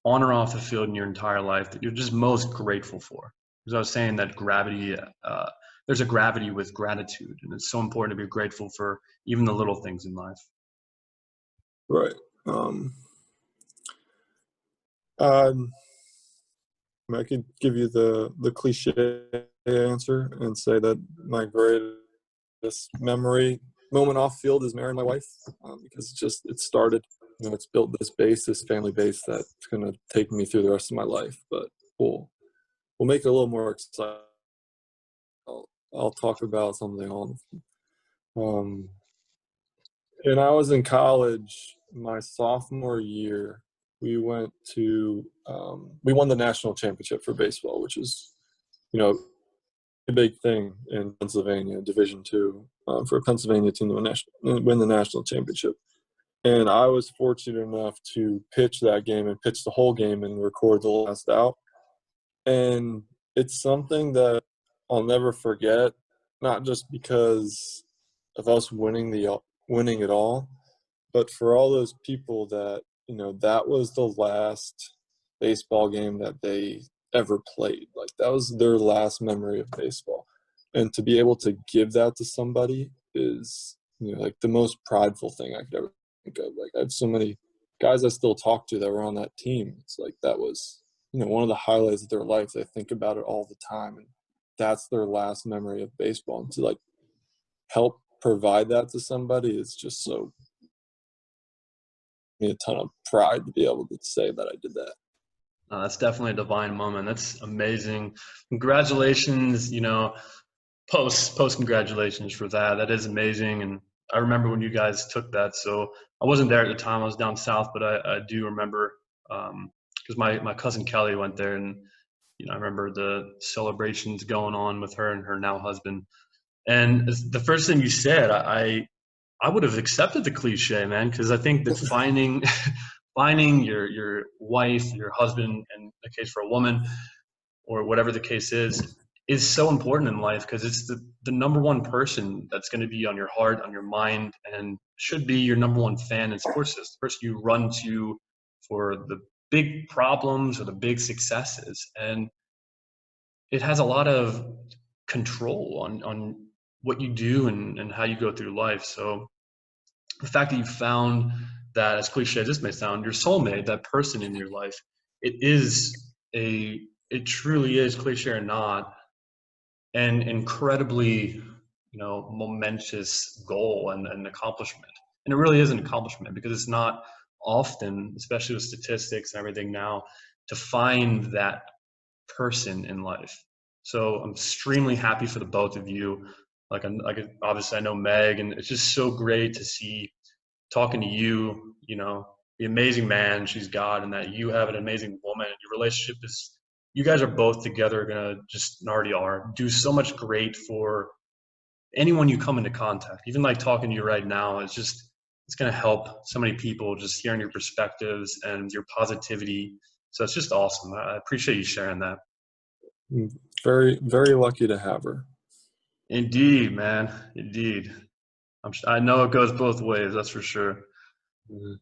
on or off the field in your entire life that you're just most grateful for? Because I was saying that gravity, there's a gravity with gratitude, and it's so important to be grateful for even the little things in life. Right. I could give you the cliche answer and say that my greatest moment off field is marrying my wife, because it started, it's built this family base that's going to take me through the rest of my life. But we'll make it a little more exciting. I'll talk about something on. And I was in college my sophomore year. We went to we won the national championship for baseball, which is a big thing in Pennsylvania, Division II, for a Pennsylvania team to win the national championship. And I was fortunate enough to pitch that game and pitch the whole game and record the last out. And it's something that I'll never forget, not just because of us winning it all, but for all those people that, that was the last baseball game that they ever played. Like, that was their last memory of baseball. And to be able to give that to somebody is, like the most prideful thing I could ever think of. Like, I have so many guys I still talk to that were on that team. It's like that was, one of the highlights of their life. They think about it all the time, and that's their last memory of baseball. And to like help provide that to somebody is just so me a ton of pride to be able to say that I did that. That's definitely a divine moment. That's amazing. Congratulations, post congratulations for that. That is amazing. And I remember when you guys took that. So I wasn't there at the time. I was down south, but I do remember because my cousin Kelly went there, and I remember the celebrations going on with her and her now husband. And the first thing you said, I would have accepted the cliche, man, because I think that finding your wife, your husband, in the case for a woman, or whatever the case is so important in life, because it's the number one person that's going to be on your heart, on your mind, and should be your number one fan and support system, the person you run to for the big problems or the big successes. And it has a lot of control on what you do and how you go through life. So the fact that you found that, as cliche as this may sound, your soulmate, that person in your life, it truly is, cliche or not, an incredibly, momentous goal and accomplishment. And it really is an accomplishment, because it's not often, especially with statistics and everything now, to find that person in life. So I'm extremely happy for the both of you. Like obviously I know Meg, and it's just so great to see, talking to you, the amazing man she's got, and that you have an amazing woman. And your relationship is, you guys are both together gonna just, and already are, do so much great for anyone you come into contact. Even like talking to you right now, it's gonna help so many people, just hearing your perspectives and your positivity. So it's just awesome. I appreciate you sharing that. Very, very lucky to have her. Indeed, man. Indeed. I know it goes both ways, that's for sure. Mhm.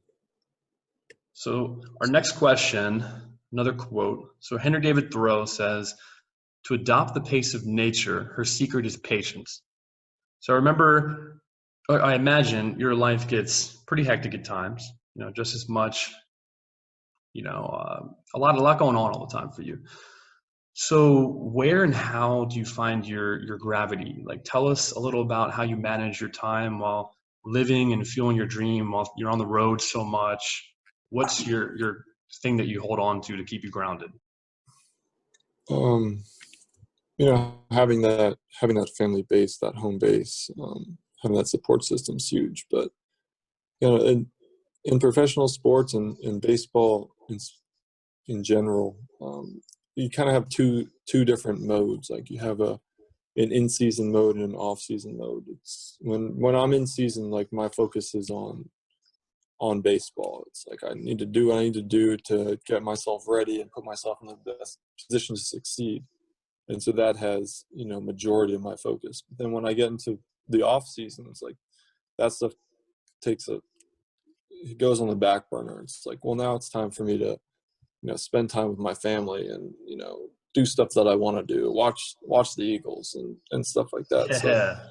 So our next question, another quote. So Henry David Thoreau says, "To adopt the pace of nature, her secret is patience." So I imagine your life gets pretty hectic at times, just as much, a lot going on all the time for you. So where and how do you find your gravity? Like, tell us a little about how you manage your time while living and fueling your dream while you're on the road so much. What's your thing that you hold on to keep you grounded? Um, having that family base, that home base, having that support system is huge. But in professional sports and in baseball in general, you kind of have two different modes. Like, you have an in-season mode and an off-season mode. It's when I'm in season, like, my focus is on baseball. It's like I need to do what I need to do to get myself ready and put myself in the best position to succeed. And so that has, majority of my focus. But then when I get into the off season, it's like that stuff it goes on the back burner. It's like, well, now it's time for me to, spend time with my family and, do stuff that I want to do, watch the Eagles and stuff like that. So Yeah.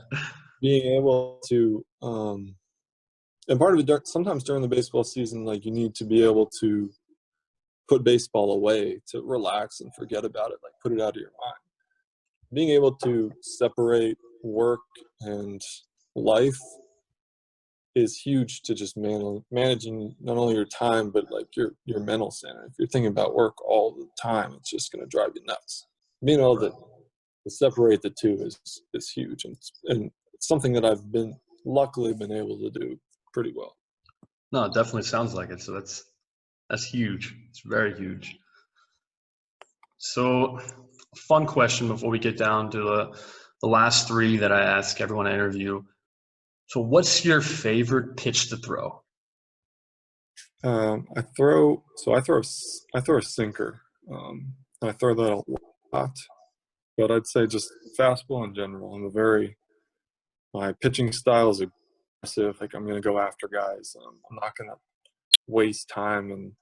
being able to, and part of it, sometimes during the baseball season, like, you need to be able to put baseball away, to relax and forget about it, like put it out of your mind. Being able to separate work and life is huge to just managing not only your time, but like your mental sanity. If you're thinking about work all the time, it's just going to drive you nuts. Being able to separate the two is huge, and it's something that I've luckily been able to do pretty well. No, it definitely sounds like it. So that's huge. It's very huge. So, fun question before we get down to the last three that I ask everyone I interview. So, what's your favorite pitch to throw? I throw a sinker. I throw that a lot, but I'd say just fastball in general. My pitching style is aggressive. Like, I'm going to go after guys. I'm not going to waste time and,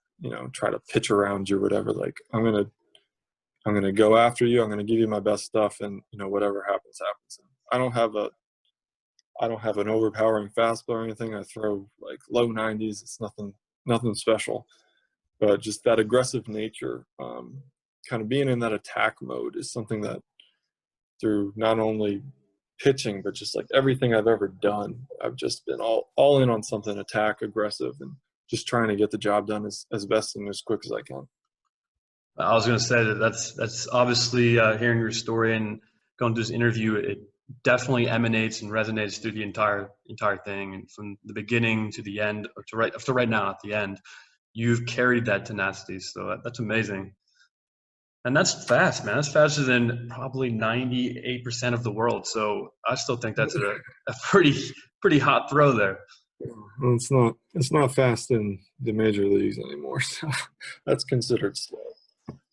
try to pitch around you or whatever. Like, I'm going to go after you. I'm going to give you my best stuff, and, whatever happens, happens. I don't have an overpowering fastball or anything. I throw like low 90s. It's nothing special, but just that aggressive nature, kind of being in that attack mode is something that through not only pitching, but just like everything I've ever done, I've just been all in on something, attack, aggressive, and just trying to get the job done as best and as quick as I can. I was going to say that's obviously hearing your story and going through this interview, it definitely emanates and resonates through the entire thing, and from the beginning to the end, or to right now at the end, you've carried that tenacity. So that's amazing. And that's fast, man. That's faster than probably 98% of the world. So I still think that's a pretty hot throw there. Well, it's not fast in the major leagues anymore, so that's considered slow.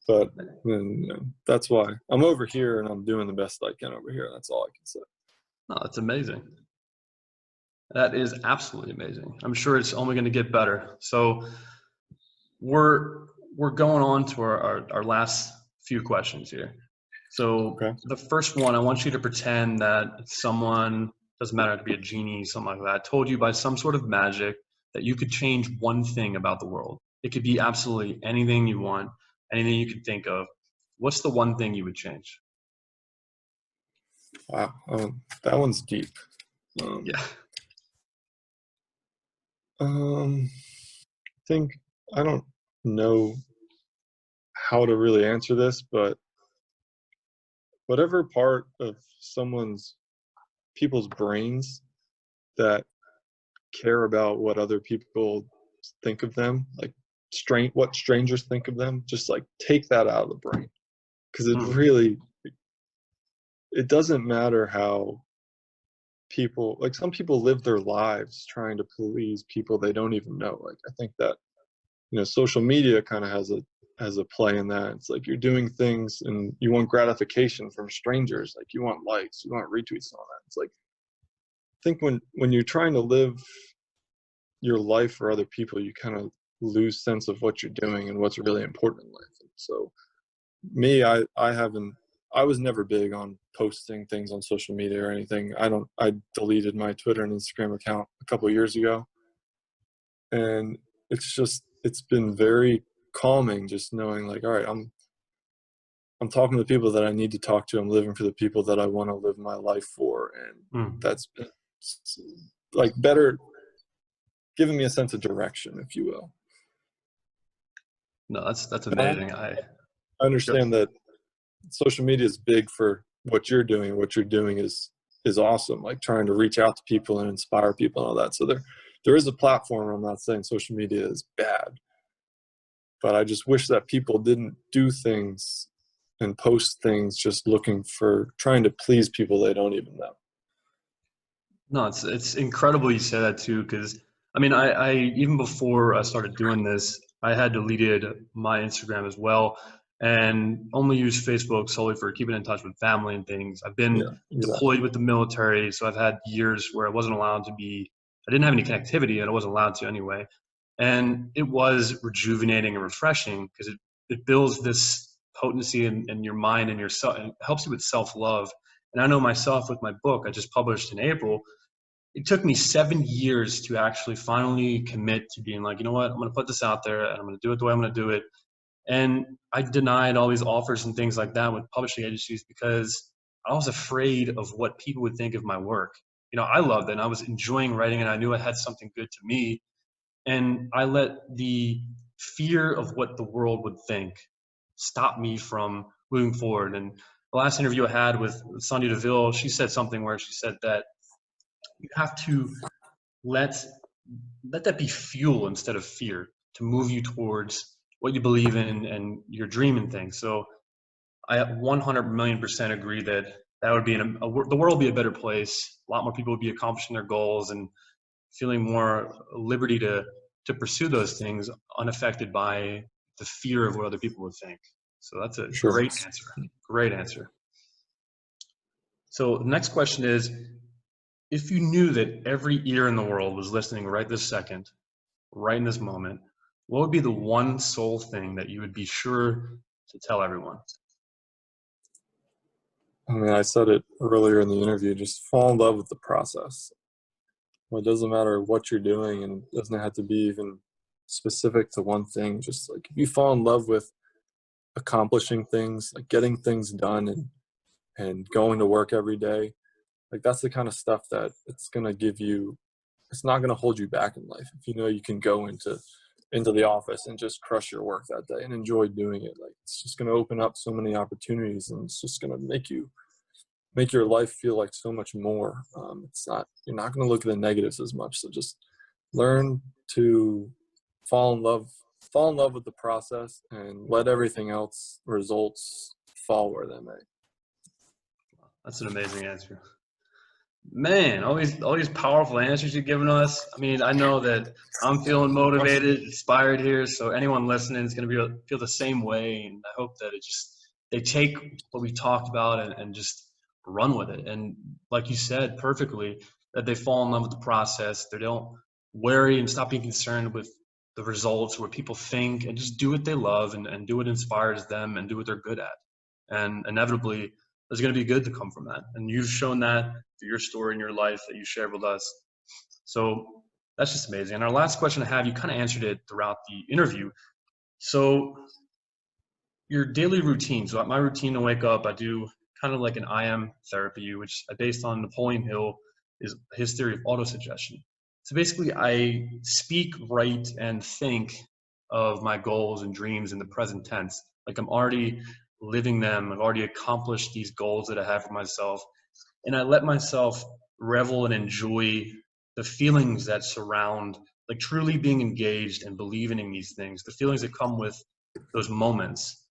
But then, that's why I'm over here and I'm doing the best I can over here. That's all I can say. Oh, that's amazing. That is absolutely amazing. I'm sure it's only going to get better. So we're going on to our last few questions here. So Okay. The first one, I want you to pretend that someone, doesn't matter, it could be a genie, something like that, told you by some sort of magic that you could change one thing about the world. It could be absolutely anything you want, anything you could think of. What's the one thing you would change? Wow, that one's deep. Yeah. I think I don't know how to really answer this, but whatever part of people's brains that care about what other people think of them, like what strangers think of them, just like take that out of the brain, because it doesn't matter how people, like, some people live their lives trying to please people they don't even know. Like, I think that social media kind of has a play in that. It's like you're doing things and you want gratification from strangers, like you want likes, you want retweets and all that. It's like, I think when you're trying to live your life for other people, you kind of lose sense of what you're doing and what's really important in life. And so me, I was never big on posting things on social media or anything. I deleted my Twitter and Instagram account a couple of years ago, and it's been very calming just knowing, like, all right, I'm talking to the people that I need to talk to. I'm living for the people that I want to live my life for, and that's been like better, giving me a sense of direction, if you will. No, that's amazing. I understand that social media is big for what you're doing. What you're doing is awesome, like trying to reach out to people and inspire people and all that. So there is a platform. I'm not saying social media is bad, but I just wish that people didn't do things and post things just trying to please people they don't even know. No, it's incredible you say that too, because I mean, I even before I started doing this, I had deleted my Instagram as well, and only use Facebook solely for keeping in touch with family and things. I've been deployed with the military, so I've had years where I wasn't allowed to be. I didn't have any connectivity, and I wasn't allowed to anyway. And it was rejuvenating and refreshing because it builds this potency in your mind and yourself, and it helps you with self-love. And I know myself with my book I just published in April, it took me 7 years to actually finally commit to being like, you know what, I'm going to put this out there and I'm going to do it the way I'm going to do it. And I denied all these offers and things like that with publishing agencies because I was afraid of what people would think of my work. I loved it and I was enjoying writing and I knew it had something good to me. And I let the fear of what the world would think stop me from moving forward. And the last interview I had with Sonia Deville, she said something where she said that you have to let that be fuel instead of fear to move you towards what you believe in and your dream and things. So I 100 million% agree that would be the world would be a better place. A lot more people would be accomplishing their goals and feeling more liberty to pursue those things unaffected by the fear of what other people would think. So that's a great answer. Great answer. So the next question is, if you knew that every ear in the world was listening right this second, right in this moment, what would be the one sole thing that you would be sure to tell everyone? I mean, I said it earlier in the interview, just fall in love with the process. Well, it doesn't matter what you're doing, and it doesn't have to be even specific to one thing. Just like if you fall in love with accomplishing things, like getting things done and going to work every day, like that's the kind of stuff that it's going to give you, it's not going to hold you back in life. If you know you can go into the office and just crush your work that day and enjoy doing it, like it's just going to open up so many opportunities, and it's just going to make your life feel like so much more. It's not, you're not going to look at the negatives as much. So just learn to fall in love with the process and let everything else results fall where they may. That's an amazing answer. Man, all these powerful answers you've given us. I mean, I know that I'm feeling motivated, inspired here. So anyone listening is going to feel the same way, and I hope that they take what we talked about and just run with it. And like you said perfectly, that they fall in love with the process. They don't worry and stop being concerned with the results, what people think, and just do what they love and do what inspires them and do what they're good at. And inevitably, there's going to be good to come from that. And you've shown that through your story and your life that you shared with us. So that's just amazing. And our last question I have, you kind of answered it throughout the interview. So your daily routine. So my routine to wake up, I do kind of like an IM therapy, which I based on Napoleon Hill, is his theory of autosuggestion. So basically, I speak, write, and think of my goals and dreams in the present tense. Like I'm already living them. I've already accomplished these goals that I have for myself. And I let myself revel and enjoy the feelings that surround, like truly being engaged and believing in these things, the feelings that come with those moments,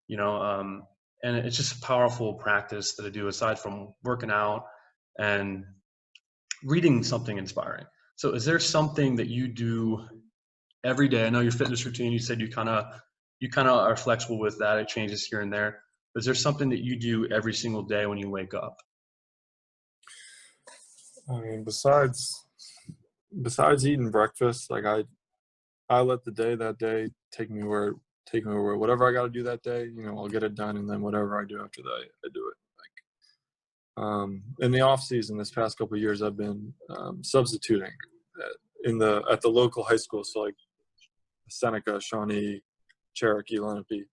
you know. And it's just a powerful practice that I do aside from working out and reading something inspiring. So is there something that you do every day? I know your fitness routine, you said you kind of are flexible with that. It changes here and there. But is there something that you do every single day when you wake up? I mean, besides eating breakfast, like I let the day that day take me where whatever I got to do that day, I'll get it done, and then whatever I do after that, I do it. In the off season, this past couple of years, I've been substituting at the local high school, so like Seneca, Shawnee, Cherokee, Lenape,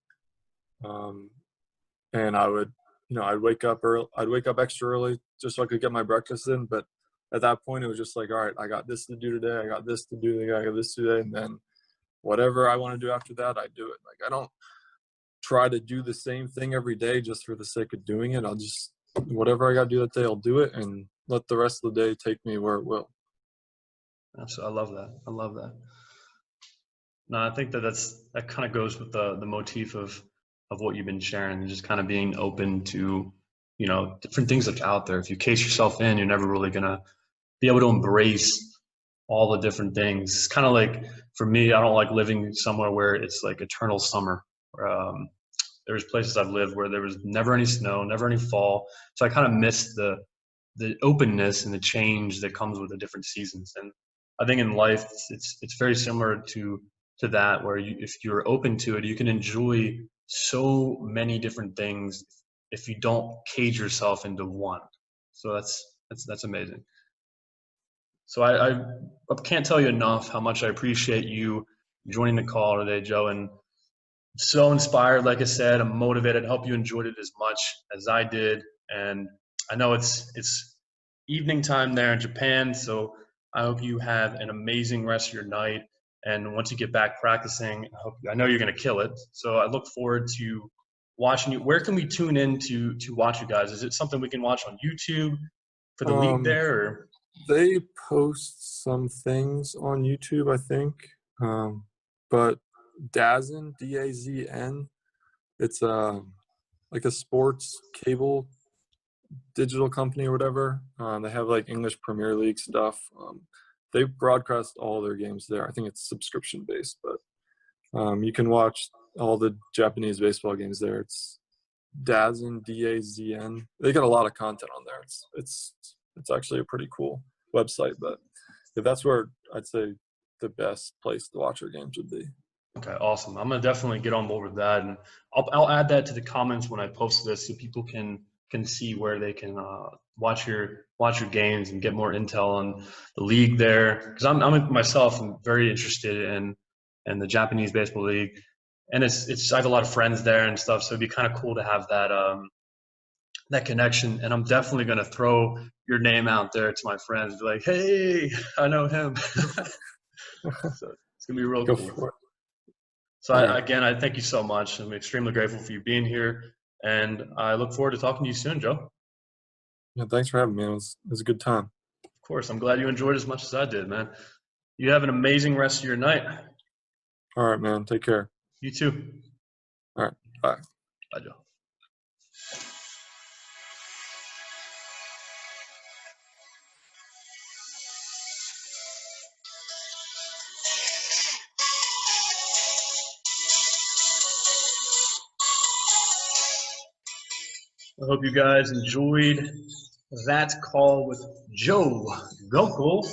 and I'd wake up early. I'd wake up extra early just so I could get my breakfast in. But at that point, it was just like, all right, I got this to do today. I got this to do today. I got this today, and then whatever I want to do after that, I do it. Like I don't try to do the same thing every day just for the sake of doing it. I'll just whatever I got to do that day, I'll do it, and let the rest of the day take me where it will. So I love that. I love that. No, I think that kind of goes with the motif of what you've been sharing, and just kind of being open to, different things that's out there. If you case yourself in, you're never really gonna be able to embrace all the different things. It's kind of like, for me, I don't like living somewhere where it's like eternal summer. There's places I've lived where there was never any snow, never any fall. So I kind of miss the openness and the change that comes with the different seasons. And I think in life, it's very similar to that, where if you're open to it, you can enjoy so many different things if you don't cage yourself into one. So that's amazing. So I can't tell you enough how much I appreciate you joining the call today, Joe, and so inspired. Like I said, I'm motivated. I hope you enjoyed it as much as I did. And I know it's evening time there in Japan, so I hope you have an amazing rest of your night. And once you get back practicing, I know you're going to kill it. So I look forward to watching you. Where can we tune in to watch you guys? Is it something we can watch on YouTube for the league there? Or? They post some things on YouTube, I think, but DAZN, DAZN, it's like a sports cable digital company or whatever. They have like English Premier League stuff. They broadcast all their games there. I think it's subscription based, but you can watch all the Japanese baseball games there. DAZN, DAZN. They got a lot of content on there. It's actually a pretty cool website, but if that's where I'd say the best place to watch our games would be. Okay, awesome. I'm gonna definitely get on board with that, and I'll add that to the comments when I post this, so people can see where they can watch your games and get more intel on the league there. Because I'm myself, I'm very interested in the Japanese baseball league, and it's I have a lot of friends there and stuff, so it'd be kind of cool to have that that connection. And I'm definitely gonna throw your name out there to my friends, be like, hey, I know him. So it's gonna be real Go cool. for it. So again, I thank you so much. I'm extremely grateful for you being here, and I look forward to talking to you soon, Joe. Yeah, thanks for having me. It was a good time. Of course, I'm glad you enjoyed as much as I did, man. You have an amazing rest of your night. All right, man. Take care. You too. All right. Bye. Bye, Joe. I hope you guys enjoyed that call with Joe Gunkel.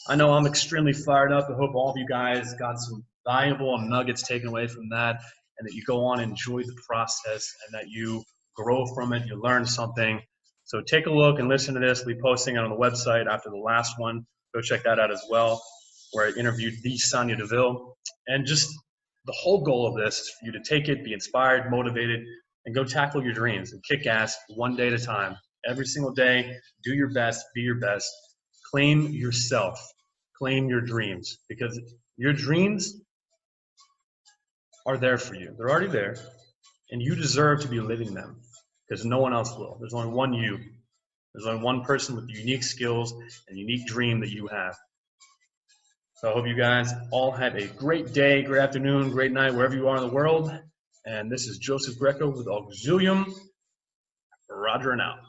I know I'm extremely fired up. I hope all of you guys got some valuable nuggets taken away from that, and that you go on and enjoy the process, and that you grow from it, you learn something. So take a look and listen to this. We'll be posting it on the website after the last one. Go check that out as well, where I interviewed the Sonia Deville. And just the whole goal of this is for you to take it, be inspired, motivated, and go tackle your dreams and kick ass one day at a time. Every single day, do your best, be your best, claim yourself, claim your dreams, because your dreams are there for you. They're already there, and you deserve to be living them, because no one else will. There's only one you. There's only one person with the unique skills and unique dream that you have. So I hope you guys all have a great day, great afternoon, great night, wherever you are in the world. And this is Joseph Greco with Auxilium. Roger and out.